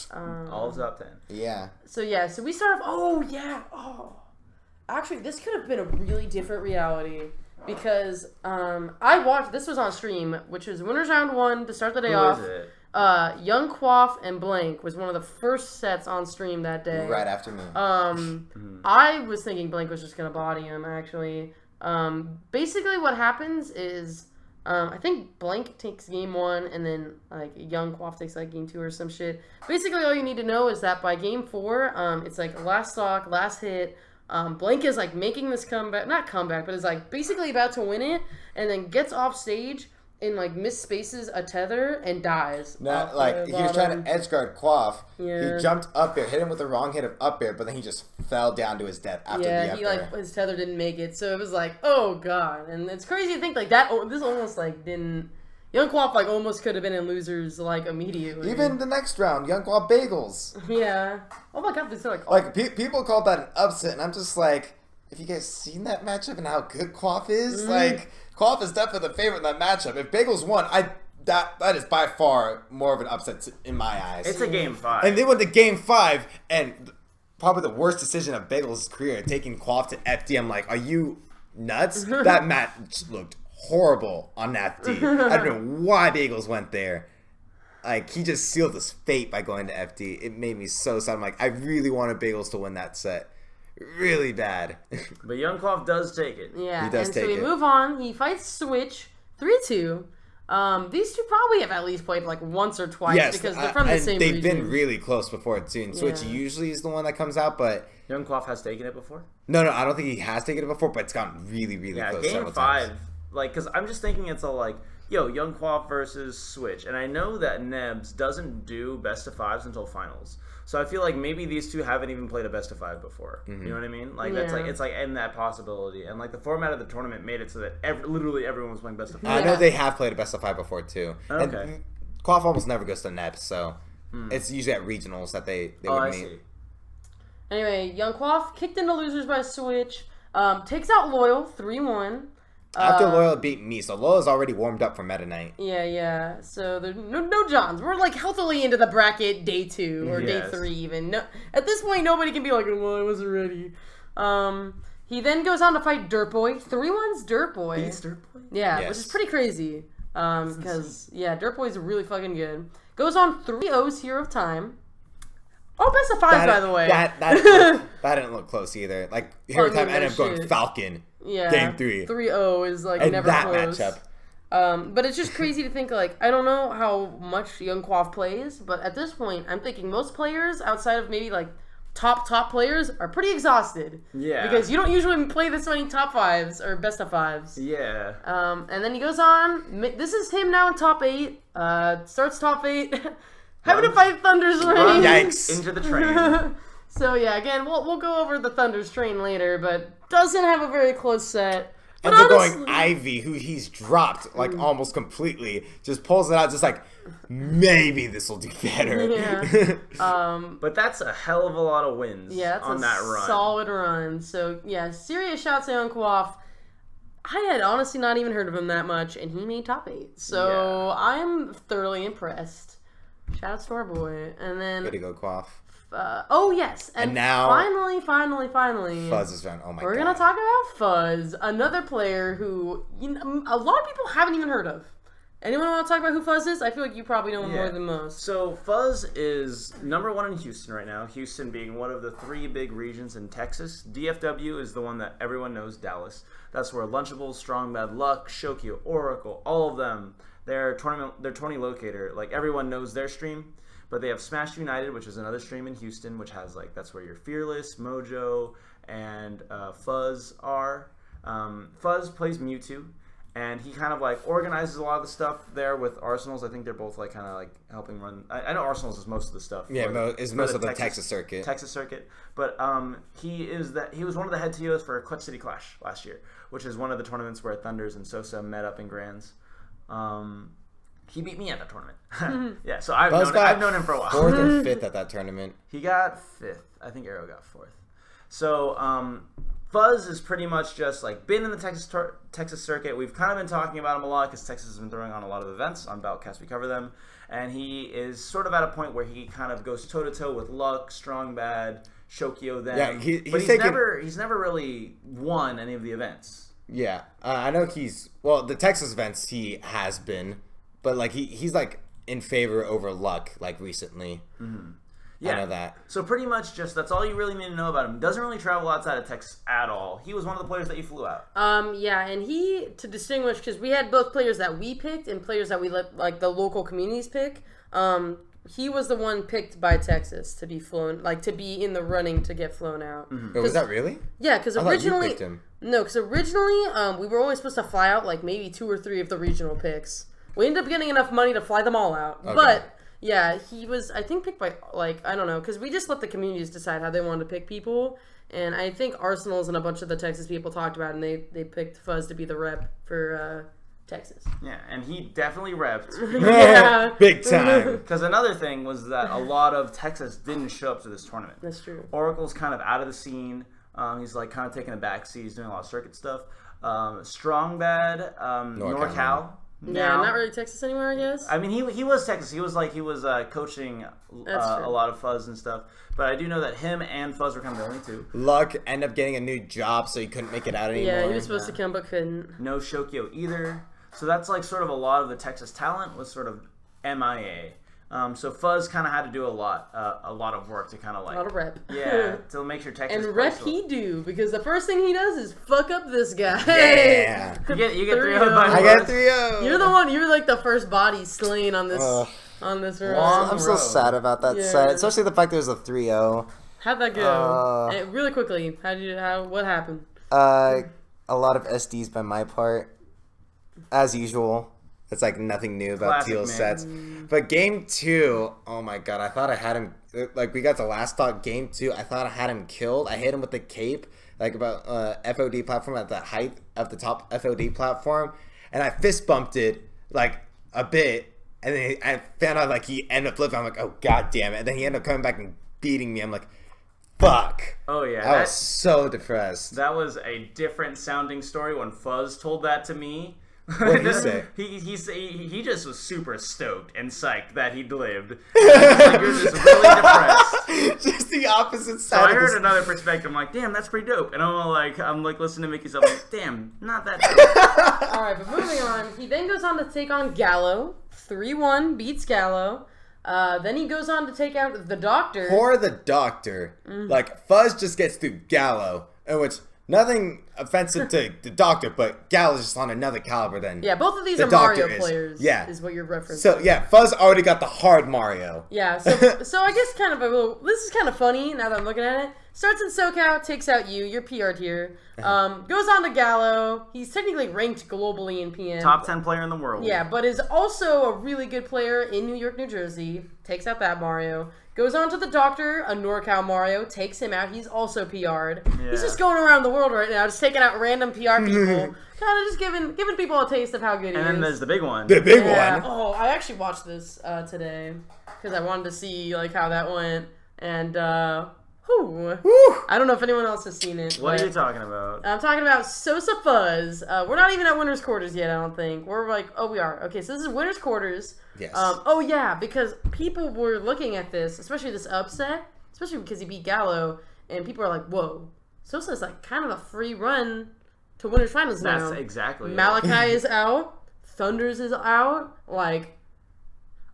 All of top 10.
Yeah.
So we start off. Oh yeah. Oh. Actually, this could have been a really different reality because I watched. This was on stream, which was Winners Round 1 to start the day off.
Who is it?
Young Quaff and Blank was one of the first sets on stream that day.
Right after me.
I was thinking Blank was just gonna body him. Actually, basically what happens is I think Blank takes game 1 and then like Young Quaff takes like game 2 or some shit. Basically, all you need to know is that by game 4, it's like last stock, last hit. Blank is like making this not comeback, but is like basically about to win it, and then gets off stage. And like misspaces a tether and dies.
Not like he was trying to edge guard Quaff.
Yeah.
He jumped up air, hit him with the wrong hit of up air, but then he just fell down to his death after the up
he
air.
like his tether didn't make it, so it was like, oh god. And it's crazy to think like that. This almost like didn't. Young Quaff like almost could have been in losers like immediately.
Even the next round, Young Quaff bagels.
Yeah. Oh my god, these are
Like people called that an upset, and I'm just like, have you guys seen that matchup and how good Quaff is? Like. Quaff is definitely the favorite in that matchup. If Bagels won, that is by far more of an upset in my eyes.
It's a game 5.
And they went to game 5, and probably the worst decision of Bagels' career, taking Quaff to FD. I'm like, are you nuts? That match looked horrible on FD. I don't know why Bagels went there. Like, he just sealed his fate by going to FD. It made me so sad. I'm like, I really wanted Bagels to win that set. Really bad.
But Young Quaff does take it.
Yeah,
He does
and
take
so we
it.
move on. He fights Switch 3-2. These two probably have at least played like once or twice because they're from the
and
same
they've
region.
been really close before too. And Switch
Yeah.
usually is the one that comes out, but
Young Quaff has taken it before?
no, I don't think he has taken it before. But it's gotten really
Yeah,
close.
game
several
5.
times.
Like, because I'm just thinking it's all like, Young Quaff versus Switch. And I know that Nebs doesn't do best of 5s until finals. So I feel like maybe these two haven't even played a best of 5 before. You know what I mean? Like that's like it's like in that possibility, and like the format of the tournament made it so that literally everyone was playing best of 5.
I know they have played a best of 5 before too.
Okay.
And Quaff almost never goes to NEPs, so it's usually at regionals that they
Oh,
would
I
meet.
see.
Anyway, Young Quaff kicked into losers by Switch. Takes out Loyal 3-1.
After Loyal beat me, so Loyal's already warmed up for Meta Knight.
Yeah. So there's no Johns. We're like healthily into the bracket day 2 or day 3 even. No, at this point, nobody can be like, well, I wasn't ready. He then goes on to fight Dirt Boy. 3-1's Dirt Boy.
Beats Dirt Boy?
Yeah, which is pretty crazy. Because, Dirt Boy's really fucking good. Goes on 3-0's Hero of Time. Oh, best of 5, by the way.
That didn't look close either. Like, Hero of Time ended up going Falcon.
Yeah.
Game 3.
3-0 is, like,
and
never
that
close.
matchup.
But it's just crazy to think, like, I don't know how much Young Quaff plays, but at this point, I'm thinking most players, outside of maybe, like, top players, are pretty exhausted.
Yeah.
Because you don't usually play this many top 5s or best of 5s.
Yeah.
And then he goes on. This is him now in top 8. Starts top 8. Having to fight Thunder's Reign.
Yikes.
Into the train.
So, again, we'll go over the Thunder's train later, but doesn't have a very close set. But
Ends up going Ivy, who he's dropped like almost completely. Just pulls it out, just like maybe this will do better.
Yeah.
But that's a hell of a lot of wins.
Yeah, that's
on that run.
Solid run. So serious shouts to Young Quaff. I had honestly not even heard of him that much, and he made top 8. So I'm thoroughly impressed. Shouts to our boy. And then
Way to go, Quaff.
Yes. And
now
finally.
Fuzz is around. Oh my god.
We're going to talk about Fuzz, another player who a lot of people haven't even heard of. Anyone want to talk about who Fuzz is? I feel like you probably know him more than most.
So Fuzz is #1 in Houston right now. Houston being one of the 3 big regions in Texas. DFW is the one that everyone knows, Dallas. That's where Lunchables, Strong Bad Luck, Shokyo, Oracle, all of them, their 20 locator. Like everyone knows their stream. But they have Smash United, which is another stream in Houston, which has like, that's where your Fearless, Mojo, and Fuzz are. Fuzz plays Mewtwo, and he kind of like organizes a lot of the stuff there with Arsenals. I think they're both like kind of like helping run. I know Arsenals is most of the stuff.
Yeah, is most of the Texas circuit.
But he was one of the head TOs for Clutch City Clash last year, which is one of the tournaments where Thunders and Sosa met up in Grands. He beat me at that tournament. Yeah, so I've known him for a while.
4th or 5th at that tournament.
He got 5th. I think Arrow got 4th. So Fuzz is pretty much just like been in the Texas circuit. We've kind of been talking about him a lot because Texas has been throwing on a lot of events on Balcast. We cover them, and he is sort of at a point where he kind of goes toe to toe with Luck, Strong Bad, Shokyo. Then, but he's never really won any of the events.
Yeah, I know the Texas events he has been. But, like, he's, like, in favor over Luck, like, recently. Mm-hmm. Yeah. I know that.
So, pretty much that's all you really need to know about him. Doesn't really travel outside of Texas at all. He was one of the players that you flew out.
Yeah, and to distinguish, because we had both players that we picked and players that we let, like, the local communities pick. He was the one picked by Texas to be flown, like, to be in the running to get flown out.
Mm-hmm. Oh, was that really?
Yeah, because originally...
you picked him.
No, because originally, we were only supposed to fly out, like, maybe 2 or 3 of the regional picks. We ended up getting enough money to fly them all out. Okay. But, yeah, he was, I think, picked by, like, I don't know, because we just let the communities decide how they wanted to pick people. And I think Arsenals and a bunch of the Texas people talked about it, and they picked Fuzz to be the rep for Texas.
Yeah, and he definitely repped.
Yeah.
Big time.
Because another thing was that a lot of Texas didn't show up to this tournament.
That's true.
Oracle's kind of out of the scene. He's, like, kind of taking a backseat. He's doing a lot of circuit stuff. Strong Bad, NorCal.
Yeah, not really Texas anymore, I guess.
I mean, he was Texas. He was coaching a lot of Fuzz and stuff. But I do know that him and Fuzz were kind of the only 2.
Luck ended up getting a new job, so he couldn't make it out anymore.
Yeah, he was supposed to come, but couldn't.
No Shokyo either. So that's like sort of a lot of the Texas talent was sort of MIA. So Fuzz kind of had to do a lot of work to kind of like...
A lot of rep.
Yeah, to make sure Texas...
And rep he do, because the first thing he does is fuck up this guy.
Yeah.
You get 3-0 by
I got 3-0.
You're like the first body slain on this run.
I'm so sad about that set, especially the fact there's a 3-0.
How'd that go? Really quickly, what happened?
A lot of SDs by my part, as usual. It's like nothing new about Teal's sets. But game 2, oh my god, I thought I had him. Like, we got the last talk, game 2, I thought I had him killed. I hit him with the cape, like about FOD platform at the height of the top FOD platform. And I fist bumped it, like, a bit. And then I found out, like, he ended up flipping. I'm like, oh god damn it. And then he ended up coming back and beating me. I'm like, fuck.
Oh yeah,
I was so depressed.
That was a different sounding story when Fuzz told that to me.
What did he say?
He just was super stoked and psyched that he'd lived. Like, you're just really depressed.
Just the opposite
So
side.
I heard another perspective. I'm like, damn, that's pretty dope. And I'm like listening to Mickey's. I'm like, damn, not that dope.
All right, but moving on. He then goes on to take on Gallo. 3-1 beats Gallo. Then he goes on to take out the Doctor.
For the Doctor, like Fuzz just gets through Gallo, in which nothing offensive to the Doctor, but Gallo's just on another caliber than
Yeah, both of these
the
are
Doctor
Mario players.
Yeah.
Is what you're referencing.
So yeah, Fuzz already got the hard Mario.
Yeah, so I guess kind of a little. This is kind of funny now that I'm looking at it. Starts in SoCal, takes out you. You're PR'd here. Goes on to Gallo. He's technically ranked globally in PM.
Top 10 player in the world.
Yeah, but is also a really good player in New York, New Jersey. Takes out that Mario. Goes on to the Doctor, a NorCal Mario. Takes him out. He's also PR'd.
Yeah.
He's just going around the world right now, just taking out random PR people. Kind of just giving people a taste of how good he is.
And then there's the big one.
The big
Yeah.
one.
Oh, I actually watched this today because I wanted to see like how that went, and whew,
Woo.
I don't know if anyone else has seen it.
What
but
are you talking about?
I'm talking about Sosa Fuzz. We're not even at winners' quarters yet. I don't think we're like. Oh, we are. Okay, so this is winners' quarters.
Yes.
Oh yeah, because people were looking at this, especially this upset, especially because he beat Gallo, and people are like, "Whoa, Sosa's like kind of a free run to winners' finals now."
That's exactly it.
Malachi is out. Thunders is out. Like,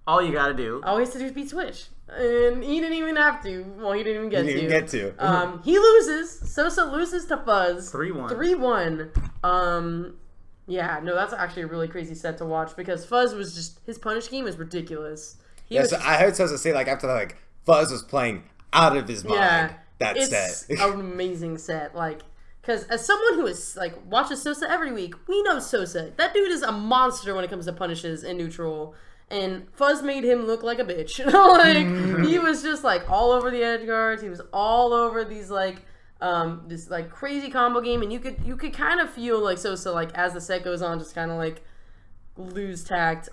All you gotta do.
all he has to do is beat Switch. And he didn't even have to. Well, he didn't even get
He
to.
didn't get to.
He loses. Sosa loses to Fuzz.
3-1.
3-1. Yeah, no, that's actually a really crazy set to watch because Fuzz was just, his punish scheme was ridiculous. He was
So I heard Sosa say like after like Fuzz was playing out of his mind. That
it's
set.
an amazing set. Like, because as someone who is like watches Sosa every week, we know Sosa. That dude is a monster when it comes to punishes in neutral. And Fuzz made him look like a bitch. Like he was just like all over the edge guards. He was all over these like this like crazy combo game, and you could kind of feel like Sosa like as the set goes on, just kind of like lose tact.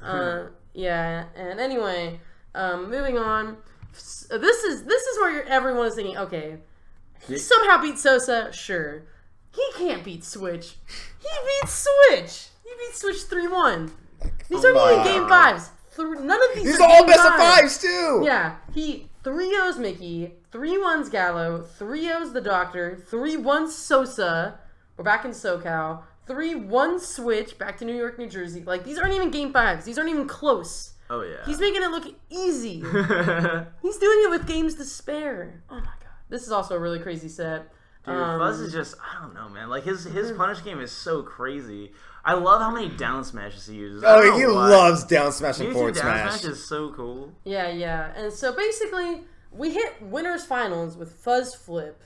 Yeah. And anyway, moving on. This is where everyone is thinking, okay, he somehow beat Sosa. Sure, he can't beat Switch. He beats Switch. He beat Switch 3-1. These aren't even game fives. None of these.
These
are
are all
game
best of
fives.
fives too.
Yeah, he 3-0s Mickey, 3-1s Gallo, 3-0s the Doctor, 3-1 Sosa. We're back in SoCal. 3-1 Switch, back to New York, New Jersey. Like, these aren't even game fives. These aren't even close.
Oh, yeah.
He's making it look easy. He's doing it with games to spare. Oh my god. This is also a really crazy set.
Dude, Fuzz is just, I don't know, man. Like, his punish game is so crazy. I love how many down smashes he uses. I don't
Oh,
know
he
why.
loves down smash and
Using
forward
down
smash.
smash is so cool.
Yeah. And so basically, we hit winners finals with Fuzz Flip.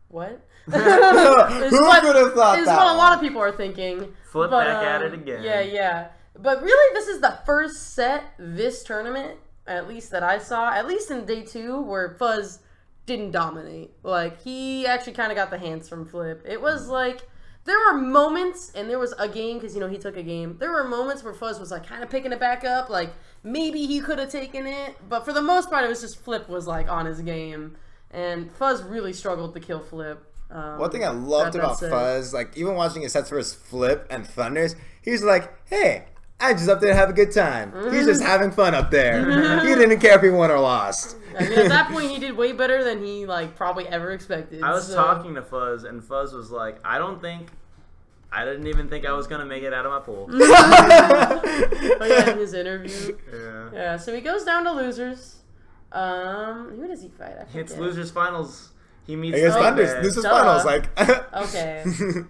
What?
Who could have thought
is
that?
what a lot of people are thinking.
Flip back at it again.
Yeah. But really, this is the first set this tournament, at least that I saw, at least in day 2, where Fuzz didn't dominate. Like, he actually kind of got the hands from Flip. It was like, there were moments, and there was a game, because, he took a game. There were moments where Fuzz was, like, kind of picking it back up. Like, maybe he could have taken it. But for the most part, it was just Flip was, like, on his game. And Fuzz really struggled to kill Flip.
One thing I loved about
set.
Fuzz, like even watching his sets versus Flip and Thunders, he's like, hey, I'm just up there to have a good time. He's just having fun up there. He didn't care if he won or lost.
I mean, at that point, he did way better than he, like, probably ever expected.
I was talking to Fuzz, and Fuzz was like, I didn't even think I was going to make it out of my pool.
Oh, yeah, in his interview. Yeah, so he goes down to losers. Who does he fight? I forget.
It's losers finals. He meets
I guess Thunders.
Thunders.
Losers
Duh.
finals. Like,
Okay.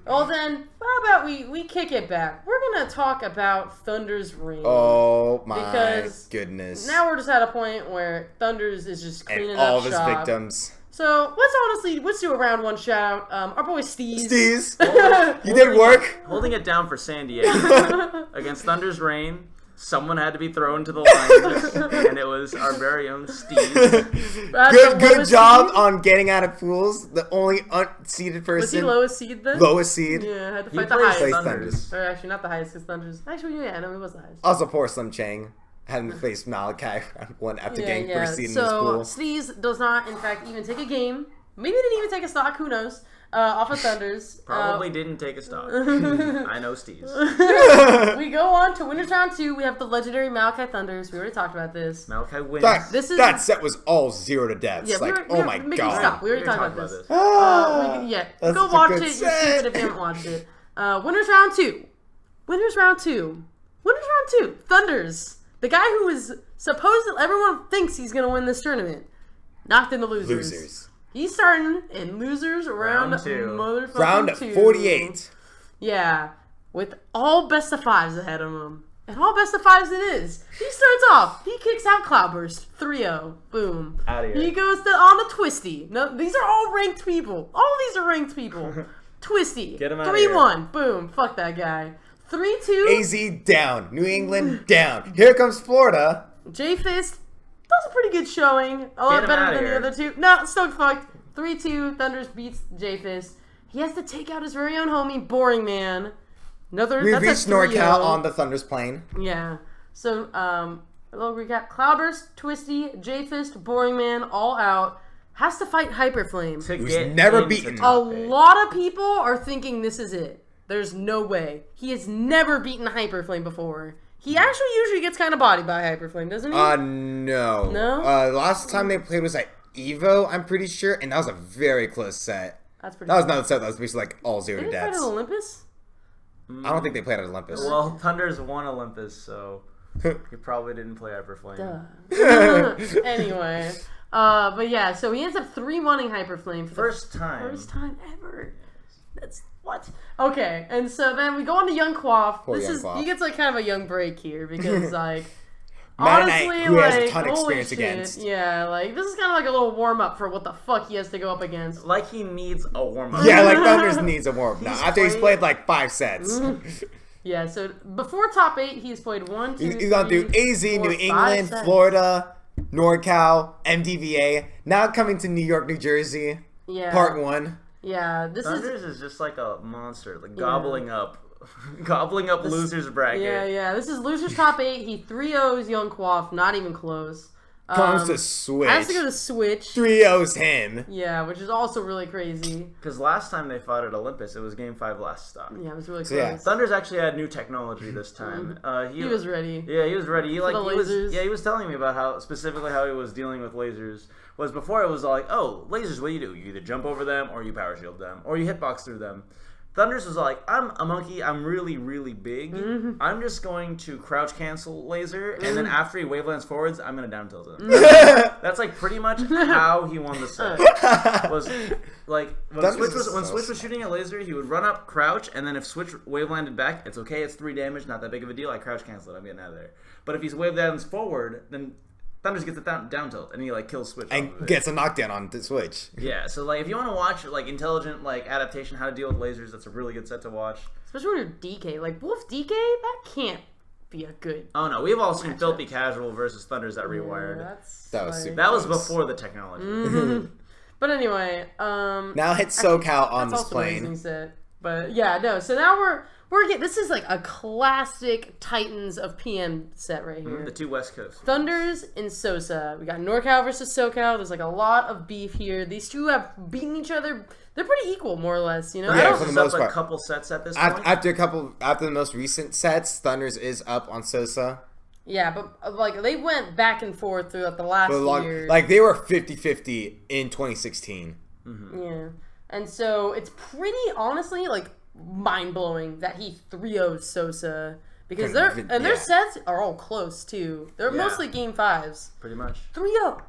Well, then, how about we kick it back? We're going to talk about Thunder's reign.
oh my
Because
goodness.
Now we're just at a point where Thunders is just cleaning
and all
up
of his
shop.
victims.
So, let's do a round 1 shout out. Our boy Steez.
Steez, you did work.
Holding it down for San Diego against Thunder's reign. Someone had to be thrown to the line, and it was our very own Steve.
Good job on getting out of pools. The only unseeded person.
Was he lowest seed then?
Lowest seed.
Yeah, had to
He
fight the
plays
highest.
Thunders.
Or actually, not the highest, because Thunders. Actually, yeah, no, it was the highest.
Also, poor Slim Chang having to face Malachi round 1 after getting first seed in his
So,
pool.
Sneeze does not, in fact, even take a game. Maybe didn't even take a stock. Who knows? Off of Thunders.
Probably didn't take a stock. I know Steve's.
We go on to Winners Round 2. We have the legendary Malachi Thunders. We already talked about this.
Malachi wins.
That set was all 0 to deaths.
Yeah,
oh my god.
Stop. We already talked about this.
That's
go watch it. You're
set.
stupid if you haven't watched it. Winners Round 2. Winners Round 2. Winners Round 2. Thunders. The guy who is supposedly everyone thinks he's going to win this tournament. Knocked in the losers. He's starting in losers round 2.
Round 48.
Yeah. With all best of 5s ahead of him. And all best of 5s it is. He starts off. He kicks out Cloudburst. 3-0. Boom.
Out of here.
He goes on the Twisty. No, these are all ranked people. All these are ranked people. Twisty.
Get him out of here.
3-1. Boom. Fuck that guy. 3-2.
AZ down. New England down. Here comes Florida.
J-Fist. That was a pretty good showing. A lot better than the other two. No, still fucked. 3-2. Thunders beats J-Fist. He has to take out his very own homie, Boring Man.
We reached NorCal on the Thunders plane.
Yeah. So, a little recap. Cloudburst, Twisty, J-Fist, Boring Man, all out. Has to fight Hyperflame.
Who's never beaten.
A lot of people are thinking this is it. There's no way. He has never beaten Hyperflame before. He actually usually gets kind of bodied by Hyperflame, doesn't he?
No.
No?
Last time they played was at Evo, I'm pretty sure, and that was a very close set.
That's pretty
That was another set that was basically like all 0 to
Did they fight
deaths.
at Olympus?
I don't think they played at Olympus.
Well, Thunders won Olympus, so he probably didn't play Hyperflame.
Duh. Anyway. But yeah, so he ends up 3-1ing Hyperflame for
First
the
time.
first time ever. That's what? Okay, and so then we go on to Young Quaff. He gets like kind of a young break here because like honestly,
who
like
has a ton of
holy
experience
shit,
against.
yeah, like this is kind of like a little warm up for what the fuck he has to go up against.
Like he needs a warm-up.
Yeah, like Thunders needs a warm up now. After he's played like 5 sets.
Yeah, so before top 8, he's played 1, 2,
He's gone through AZ, New England, Florida, NorCal, MDVA. Now coming to New York, New Jersey.
Yeah.
Part 1.
Yeah,
Thunders is just like a monster, like gobbling up losers bracket.
Yeah. This is losers top 8. He 3-0s Young Quaff, not even close.
Comes to Switch.
Has to go to Switch.
3-0s him.
Yeah, which is also really crazy.
Because last time they fought at Olympus, it was Game 5 last stop.
Yeah, it was really close.
So, yeah.
Thunders actually had new technology this time.
He was ready.
Yeah, he was ready. He was telling me about how he was dealing with lasers. Was before it was like, oh, lasers, what do? You either jump over them or you power shield them or you hitbox through them. Thunders was like, I'm a monkey, I'm really, really big. I'm just going to crouch cancel laser, and then after he wavelands forwards, I'm going to down tilt him. That's like pretty much how he won the set. Was like when Switch was shooting a laser, he would run up, crouch, and then if Switch wavelanded back, it's okay, it's 3 damage, not that big of a deal, I crouch cancel it, I'm getting out of there. But if he's wavelands forward, then Thunders gets a down tilt, and he like kills Switch
and gets a knockdown on the Switch.
Yeah, so like if you want to watch like intelligent like adaptation, how to deal with lasers, that's a really good set to watch.
Especially when you're DK, like Wolf DK, that can't be a good.
Oh no, we've all seen Filthy Casual versus Thunders that rewired.
That was
before the technology.
But anyway,
now hit SoCal on this plane.
Set. But yeah, no. So now we're getting, this is like a classic Titans of PM set right here.
The 2 West Coast.
Thunders and Sosa. We got NorCal versus SoCal. There's like a lot of beef here. These two have beaten each other. They're pretty equal, more or less. You know,
Yeah, for the most part.
A couple sets at this point.
After the most recent sets, Thunders is up on Sosa.
Yeah, but like they went back and forth throughout the last year.
Like they were 50-50 in 2016.
Yeah, and so it's pretty honestly like mind-blowing that he 3-0'd Sosa because their sets are all close too. They're mostly game 5s.
Pretty much.
3-0.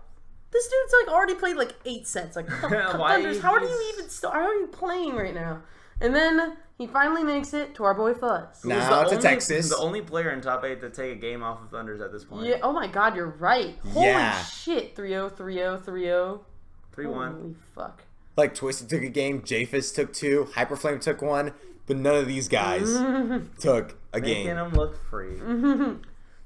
This dude's like already played like 8 sets. Like Thunders, how are you even how are you playing right now? And then he finally makes it to our boy Fuzz.
Now to Texas.
The only player in top 8 to take a game off of Thunders at this point.
Yeah. Oh my God, you're right. Holy shit. 3-0, 3-0, 3-0.
3-1.
Holy fuck.
Like Twisted took a game, J-Fist took 2, Hyperflame took 1, but none of these guys took a game.
Making them look free.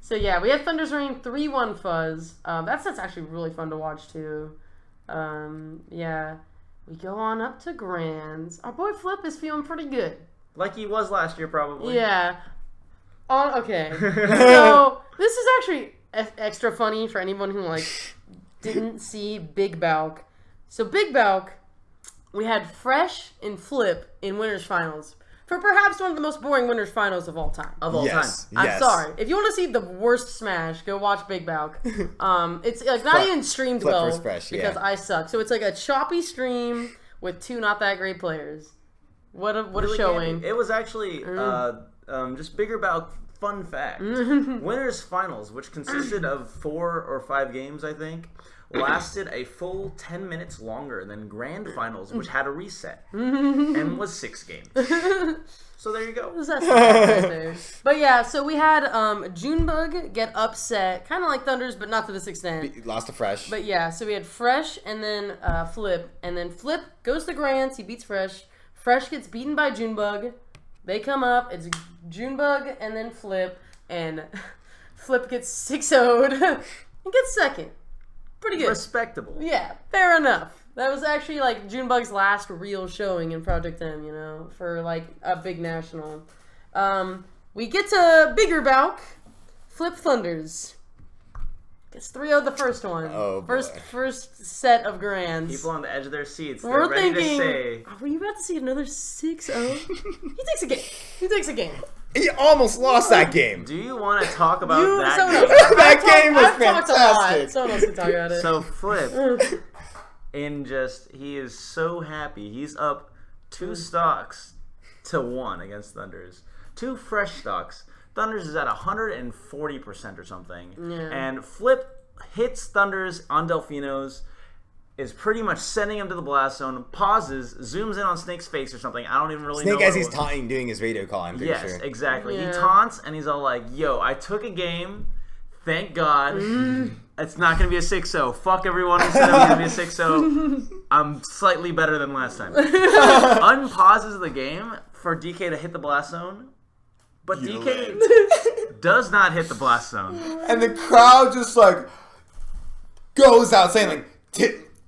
So yeah, we have Thunder's Reign 3-1 Fuzz. That set's actually really fun to watch too. Yeah. We go on up to Grands. Our boy Flip is feeling pretty good.
Like he was last year, probably.
Yeah. Okay. So this is actually extra funny for anyone who like didn't see Big Balc. So Big Balc we had Fresh and Flip in winners finals for perhaps one of the most boring winners finals of all time.
Of all time.
I'm sorry. If you want to see the worst Smash, go watch Big Balc. It's like not even streamed
Flip
well
versus Fresh,
because I suck. So it's like a choppy stream with two not that great players. What a showing.
It was actually just Bigger Balc. Fun fact: winners finals, which consisted of 4 or 5 games, I think, lasted a full 10 minutes longer than grand finals, which had a reset and was 6 games. So there you go.
That's right there. But yeah, so we had Junebug get upset, kind of like Thunders, but not to this extent.
Lost to Fresh.
But yeah, so we had Fresh and then Flip, and then Flip goes to Grands. He beats Fresh. Fresh gets beaten by Junebug. They come up. It's Junebug and then Flip, and Flip gets 6-0'd and gets second. Pretty good.
Respectable.
Yeah, fair enough. That was actually like Junebug's last real showing in Project M, for like a big national. We get to Bigger Balc, Flip Thunders. Gets 3-0 the first one.
Oh, boy.
First set of grands.
People on the edge of their seats. They're
We're
ready
thinking,
to say,
are we about to see another 6-0? He takes a game.
He almost lost that game.
do you want to talk about that?
That game was
I've talked a lot.
fantastic.
Someone else can talk about it.
So Flip, he is so happy. He's up 2 stocks to 1 against Thunders. 2 fresh stocks. Thunders is at 140% or something.
Yeah.
And Flip hits Thunders on Delfino's, is pretty much sending him to the blast zone, pauses, zooms in on Snake's face or something. I don't even really know.
Snake as he's taunting doing his radio call, I'm pretty sure.
Yes, exactly.
Yeah.
He taunts and he's all like, yo, I took a game. Thank God. It's not going to be a 6-0. Fuck everyone who said it was going to be a 6-0. I'm slightly better than last time. Unpauses the game for DK to hit the blast zone. But DK does not hit the blast zone.
And the crowd just like goes out saying like,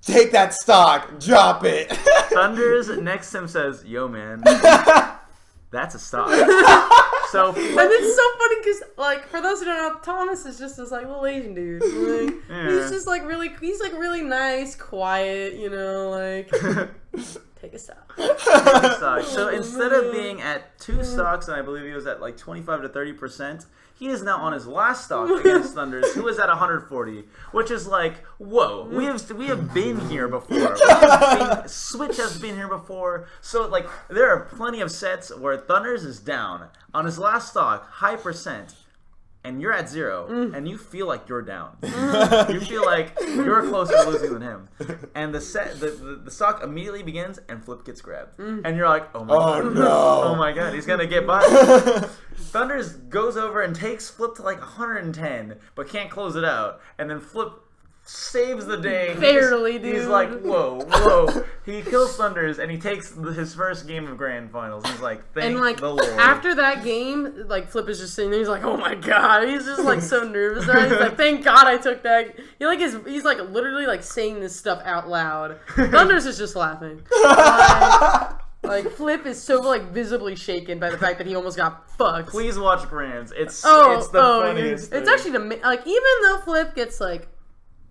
take that stock, drop it.
Thunders next to him says, yo man, that's a stock. So
and it's so funny because, like, for those who don't know, Thomas is just this, like, little Asian dude. Like, he's just, like, really nice, quiet, like, take a stock.
So instead of being at 2 stocks, and I believe he was at, like, 25 to 30%, he is now on his last stock against Thunders, who is at 140, which is like, whoa, we have been here before. Switch has been here before. So, like, there are plenty of sets where Thunders is down on his last stock, high percent, and you're at 0, and you feel like you're down. You feel like you're closer to losing than him. And the stock immediately begins, and Flip gets grabbed. And you're like, oh my god.
No.
Oh my god, he's going to get by. Thunders goes over and takes Flip to like 110, but can't close it out. And then Flip saves the day.
Barely, dude.
He's like, whoa. He kills Thunders, and he takes his first game of Grand Finals. He's like, thank the Lord.
After that game, like, Flip is just sitting there. He's like, oh my god. He's just, like, so nervous. Right? He's like, thank God I took that. He's like, literally, like, saying this stuff out loud. Thunders is just laughing. Like, Flip is so, like, visibly shaken by the fact that he almost got fucked.
Please watch Grands. It's the funniest thing.
It's actually, like, even though Flip gets, like,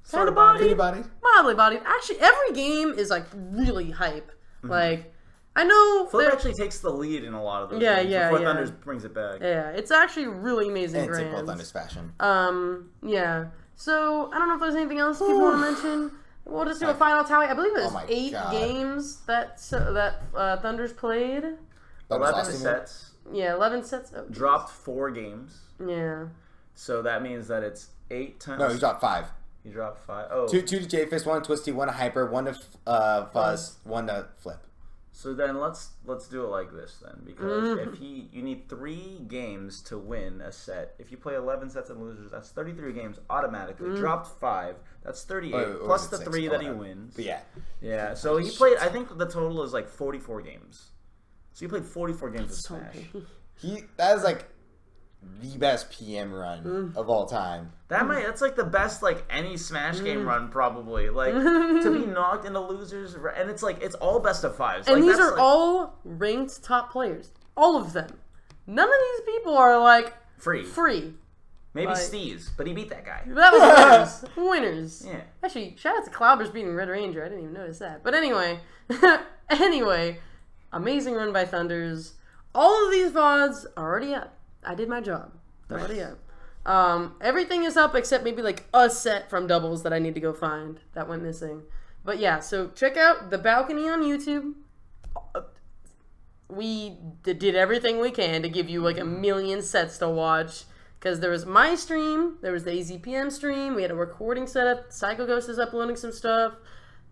Sort of
mildly bodied. Actually, every game is, like, really hype. Like, I know...
Flip actually takes the lead in a lot of those games before Thunders brings it back.
Yeah, it's actually really amazing.
In typical Thunders fashion.
Yeah. So, I don't know if there's anything else people want to mention. We'll just do a final tally. I believe it was 8 games that Thunders played.
11 sets.
Yeah, 11 sets. Oh,
dropped 4 games.
Yeah.
So that means that it's 8 times...
No, he dropped 5.
He dropped 5. Oh.
2 to J-Fist, 1 to Twisty, 1 to Hyper, 1 to Fuzz, 1 to Flip.
So then let's do it like this then, because if you need 3 games to win a set. If you play 11 sets and losers, that's 33 games automatically. Dropped 5, that's 38 plus the 3 that he wins.
But yeah.
Yeah. So he played. I think the total is like 44 games. So he played 44 games of Smash.
That is like the best PM run of all time.
That's like the best like any Smash game run probably. Like to be knocked into losers, and it's like it's all best of 5s.
And
like,
these are all ranked top players. All of them. None of these people are like free.
Maybe Steez, but he beat that guy.
That was winners.
Yeah.
Actually, shout out to Cloudburst beating Red Ranger. I didn't even notice that. But anyway, amazing run by Thunders. All of these VODs are already up. I did my job. They're already up. Everything is up except maybe like a set from doubles that I need to go find that went missing. But yeah, so check out The Balcony on YouTube. We did everything we can to give you like a million sets to watch. Because there was my stream, there was the AZPM stream, we had a recording set up, Psycho Ghost is uploading some stuff.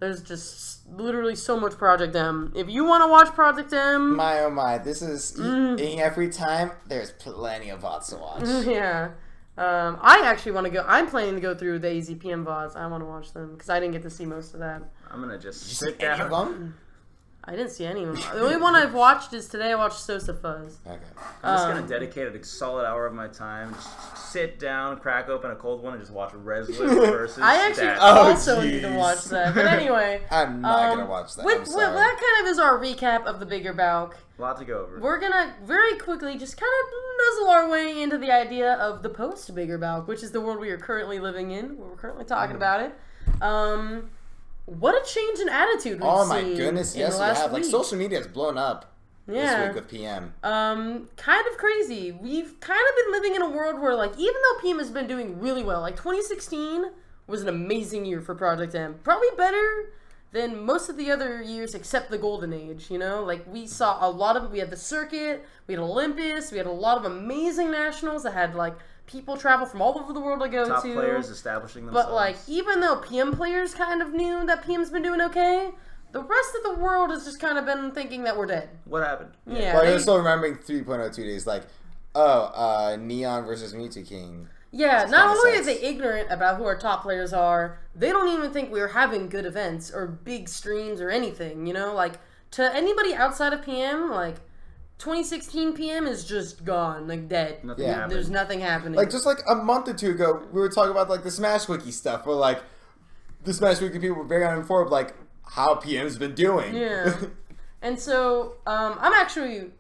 There's just literally so much Project M. If you want to watch Project M...
My oh my, this is eating every time. There's plenty of VODs to watch.
Yeah. I actually want to go... I'm planning to go through the AZPM VODs. I want to watch them, because I didn't get to see most of that.
I'm going to just
sit down. Any of them?
I didn't see any of them. The only one I've watched is today I watched Sosa Fuzz.
Okay.
I'm just going to dedicate a solid hour of my time. Just sit down, crack open a cold one, and just watch Reslip versus
I actually
Stat.
also need to watch that. But anyway.
I'm not going to watch that. I'm sorry.
That kind of is our recap of the Bigger Balc.
A lot to go over.
We're going to very quickly just kind of nuzzle our way into the idea of the post-Bigger Balc, which is the world we are currently living in. We're currently talking about it. What a change in attitude we've seen.
Oh my goodness, yes, we have.
Week.
Like, social media has blown up this week with PM.
Kind of crazy. We've kind of been living in a world where, like, even though PM has been doing really well, like, 2016 was an amazing year for Project M. Probably better than most of the other years except the Golden Age, you know? Like, we saw a lot of... We had the circuit, we had Olympus, we had a lot of amazing nationals that had, like... People travel from all over the world to go
Top
to.
players establishing themselves.
But, like, even though PM players kind of knew that PM's been doing okay, the rest of the world has just kind of been thinking that we're dead.
What happened?
Yeah.
Well, you're still remembering 3.02 days, like, Neon versus Mewtwo King.
Yeah, not only are they ignorant about who our top players are, they don't even think we're having good events or big streams or anything, you know? Like, to anybody outside of PM, like... 2016 PM is just gone, like dead. There's nothing happening.
Like just like a month or two ago, we were talking about like the Smash Wiki stuff, where like the Smash Wiki people were very uninformed, like how PM's been doing.
Yeah, and so I'm actually,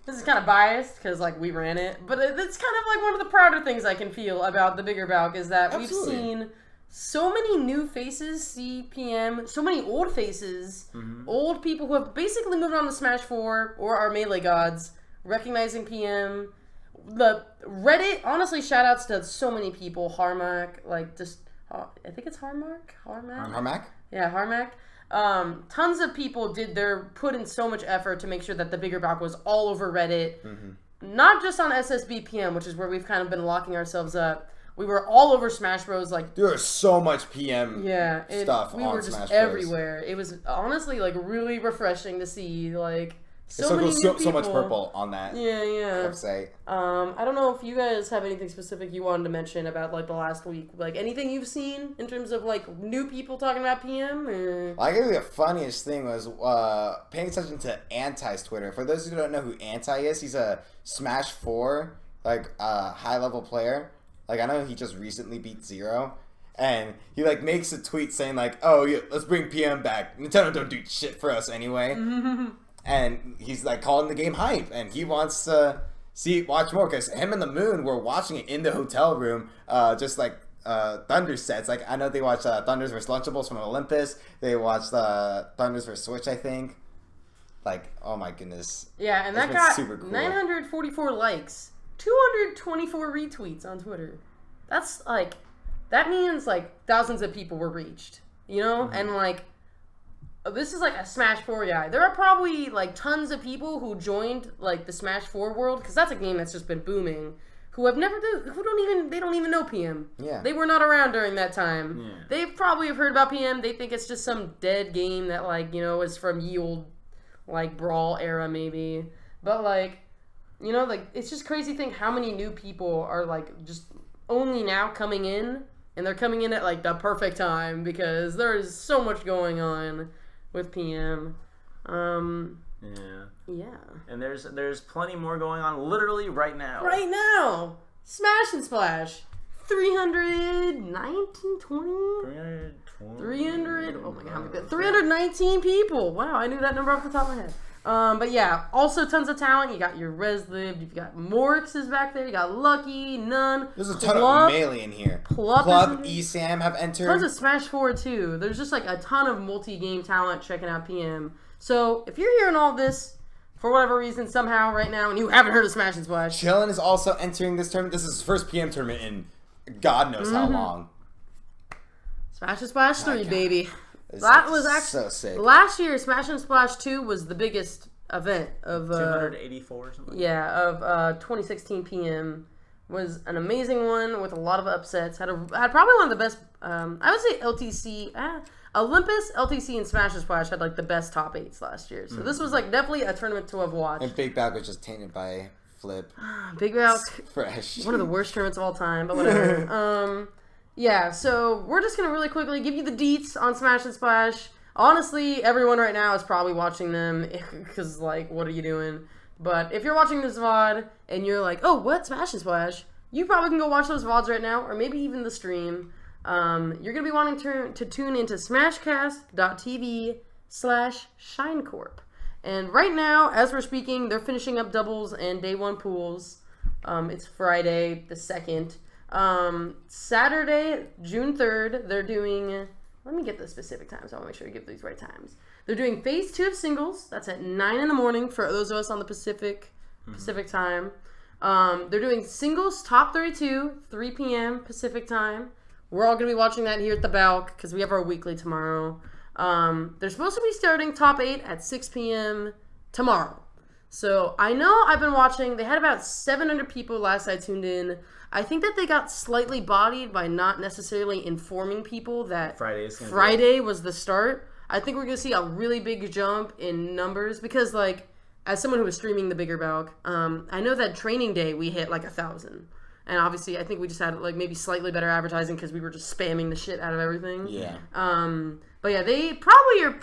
this is kind of biased because like we ran it, but it's kind of like one of the prouder things I can feel about the Bigger Balc is that we've seen so many new faces see PM, so many old faces, old people who have basically moved on to Smash 4 or our Melee gods, recognizing PM. The Reddit, honestly, shout outs to so many people. Harmac, like just, I think it's Harmac?
Harmac?
Yeah, Harmac. Tons of people put in so much effort to make sure that the Bigger Balc was all over Reddit. Not just on SSB PM, which is where we've kind of been locking ourselves up. We were all over Smash Bros. Like
there was so much PM stuff
we
on
were just
Smash Bros.
Everywhere. It was honestly like really refreshing to see like so many new people.
So much purple on that website.
I don't know if you guys have anything specific you wanted to mention about like the last week, like anything you've seen in terms of like new people talking about PM. Or...
I think the funniest thing was paying attention to Anti's Twitter. For those who don't know who Anti is, he's a Smash 4 like high level player. Like, I know he just recently beat Zero, and he, like, makes a tweet saying, like, oh, yeah, let's bring PM back. Nintendo don't do shit for us anyway. And he's, like, calling the game hype, and he wants to watch more, because him and the Moon were watching it in the hotel room, just, like, Thunder sets. Like, I know they watched Thunders vs. Lunchables from Olympus. They watched Thunders vs. Switch, I think. Like, oh, my goodness.
Yeah, and that got
super cool.
944 likes. 224 retweets on Twitter. That's like, that means like thousands of people were reached, you know? And like, this is like a Smash 4 guy. There are probably like tons of people who joined like the Smash 4 world, because that's a game that's just been booming, who don't even know PM.
Yeah.
They were not around during that time.
Yeah.
They probably have heard about PM. They think it's just some dead game that like, you know, is from ye old like Brawl era maybe. But like, you know, like, it's just crazy thing how many new people are, like, just only now coming in, and they're coming in at, like, the perfect time, because there is so much going on with PM. Yeah.
And there's plenty more going on literally right now.
Right now! Smash and Splash. 319, 20? 300, oh my god, 319 people. Wow, I knew that number off the top of my head. But yeah, also tons of talent. You got your Reslib, you've got Morix is back there, you got Lucky, None.
There's a ton of Melee in here. Plup, ESAM have entered.
Tons of Smash 4 too. There's just like a ton of multi-game talent checking out PM. So if you're hearing all this for whatever reason somehow right now and you haven't heard of Smash and Splash,
Chillin is also entering this tournament. This is his first PM tournament in God knows how long.
Smash and Splash 3, baby. That was actually
so sick.
Last year, Smash and Splash 2 was the biggest event of
284 or something.
Yeah, of 2016 PM. Was an amazing one with a lot of upsets. Had probably one of the best. I would say LTC, Olympus, LTC, and Smash and Splash had like the best top 8s last year. So this was like definitely a tournament to have watched.
And Big Balc was just tainted by Flip.
Big Balc,
fresh.
One of the worst tournaments of all time, but whatever. Yeah, so we're just gonna really quickly give you the deets on Smash and Splash. Honestly, everyone right now is probably watching them because, like, what are you doing? But if you're watching this VOD and you're like, oh, what? Smash and Splash? You probably can go watch those VODs right now, or maybe even the stream. You're going to be wanting to tune into smashcast.tv/ShineCorp. And right now, as we're speaking, they're finishing up doubles and day 1 pools. It's Friday the 2nd. Saturday, June 3rd, they're doing... Let me get the specific times. I want to make sure I give these right times. They're doing phase 2 of singles. That's at 9 in the morning for those of us on the Pacific time. They're doing singles top 32, 3 p.m. Pacific time. We're all going to be watching that here at the Balc because we have our weekly tomorrow. They're supposed to be starting top 8 at 6 p.m. tomorrow. So I know I've been watching. They had about 700 people last I tuned in. I think that they got slightly bodied by not necessarily informing people that Friday was the start. I think we're going to see a really big jump in numbers because, like, as someone who was streaming the Bigger Balc, I know that training day we hit like 1,000. And obviously I think we just had like maybe slightly better advertising because we were just spamming the shit out of everything.
Yeah.
But yeah, they probably are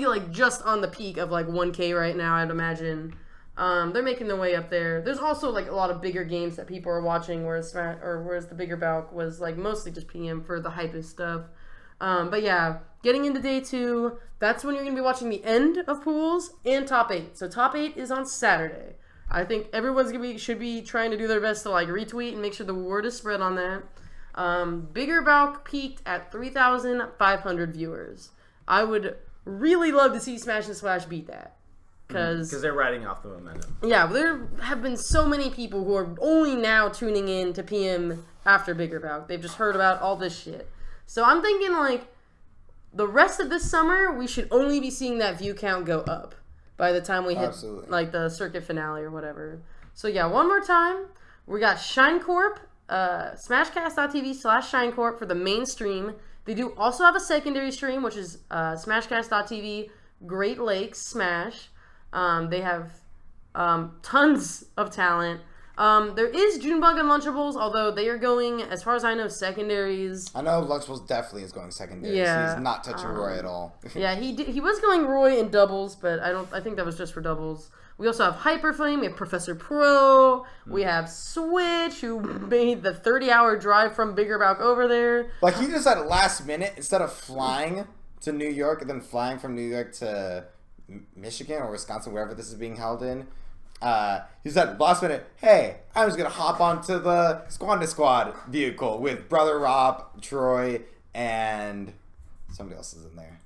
like just on the peak of like 1K right now, I'd imagine. They're making their way up there. There's also like a lot of bigger games that people are watching, whereas the Bigger Balc was like mostly just PM for the hypest stuff. But yeah, getting into day 2, that's when you're gonna be watching the end of pools and top 8. So top 8 is on Saturday. I think everyone's should be trying to do their best to like retweet and make sure the word is spread on that. Bigger Balc peaked at 3,500 viewers. I would really love to see Smash and Splash beat that. Because
they're riding off the momentum.
Yeah, there have been so many people who are only now tuning in to PM after Bigger Balc. They've just heard about all this shit. So I'm thinking, like, the rest of this summer, we should only be seeing that view count go up by the time we hit, like, the circuit finale or whatever. So yeah, one more time. We got ShineCorp, smashcast.tv/ShineCorp for the main stream. They do also have a secondary stream, which is smashcast.tv Great Lakes Smash. They have tons of talent. There is Junebug and Lunchables, although they are going, as far as I know, secondaries.
I know Lunchables definitely is going secondaries. Yeah, he's not touching Roy at all.
Yeah, he was going Roy in doubles, but I think that was just for doubles. We also have Hyperflame, we have Professor Pro, we have Switch, who made the 30-hour drive from Bigger Balc over there.
Like, he just at last minute, instead of flying to New York and then flying from New York to Michigan or Wisconsin, wherever this is being held in, he said last minute, hey, I was going to hop onto the Squad vehicle with Brother Rob, Troy, and somebody else is in there.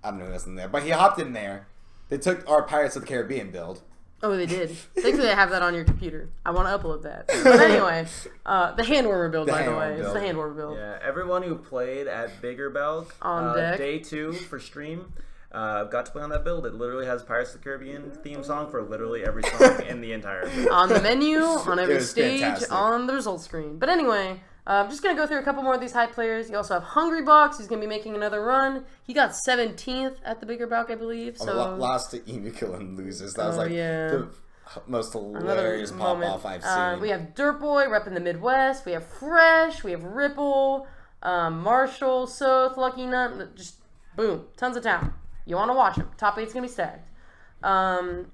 I don't know who else is in there, but he hopped in there. They took our Pirates of the Caribbean build.
Oh, they did. Thankfully, I have that on your computer. I want to upload that. But anyway, the handwarmer build, by the way. It's the handwarmer build.
Yeah, everyone who played at Bigger Balc
on deck.
Day 2 for stream got to play on that build. It literally has Pirates of the Caribbean theme song for literally every song in the entire build.
On the menu, on every stage,
fantastic.
On the results screen. But anyway, I'm just going to go through a couple more of these hype players. You also have Hungry Box. He's going to be making another run. He got 17th at the Bigger Balc, I believe. So
lost to Emikill and loses. That was the most hilarious pop-off I've seen.
We have Dirt Boy repping the Midwest. We have Fresh. We have Ripple, Marshall, Soth, Lucky Nut. Just boom. Tons of talent. You want to watch them. Top 8's going to be stacked. And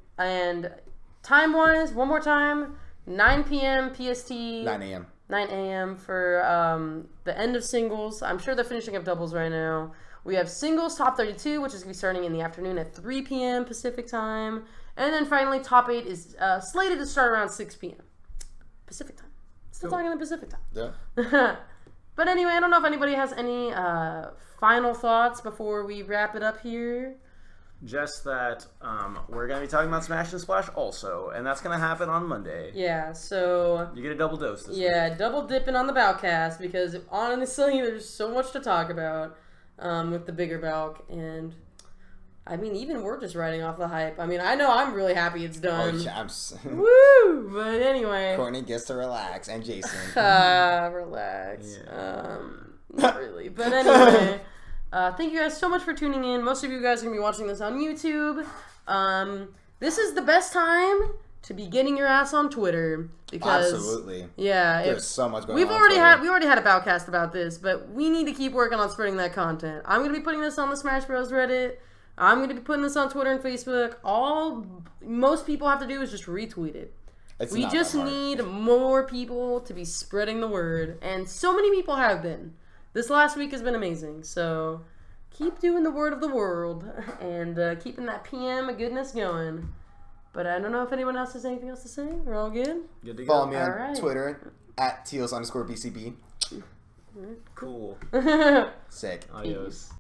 time-wise, one more time, 9 p.m. PST.
9 a.m.
for the end of singles. I'm sure they're finishing up doubles right now. We have singles top 32, which is going to be starting in the afternoon at 3 p.m. Pacific time. And then finally, top 8 is slated to start around 6 p.m. Pacific time. Still talking in Pacific time.
Yeah.
But anyway, I don't know if anybody has any final thoughts before we wrap it up here.
Just that we're going to be talking about Smash and Splash also, and that's going to happen on Monday.
Yeah, so...
You get a double dose this week.
double dipping on the Balcast, because honestly, there's so much to talk about with the Bigger Balc, and... I mean, even we're just riding off the hype. I mean, I know I'm really happy it's done.
Oh, yeah,
Woo! But anyway.
Courtney gets to relax, and Jason.
Relax.
Yeah.
Not really. But anyway, thank you guys so much for tuning in. Most of you guys are going to be watching this on YouTube. This is the best time to be getting your ass on Twitter. Because,
absolutely.
Yeah.
There's so much going on.
We already had a Balcast about this, but we need to keep working on spreading that content. I'm going to be putting this on the Smash Bros. Reddit. I'm going to be putting this on Twitter and Facebook. All most people have to do is just retweet it. We just need more people to be spreading the word. And so many people have been. This last week has been amazing. So keep doing the word of the world and keeping that PM goodness going. But I don't know if anyone else has anything else to say. We're all good?
Good to go.
Follow me on Twitter at Teals_BCB.
Cool.
Sick.
Adios.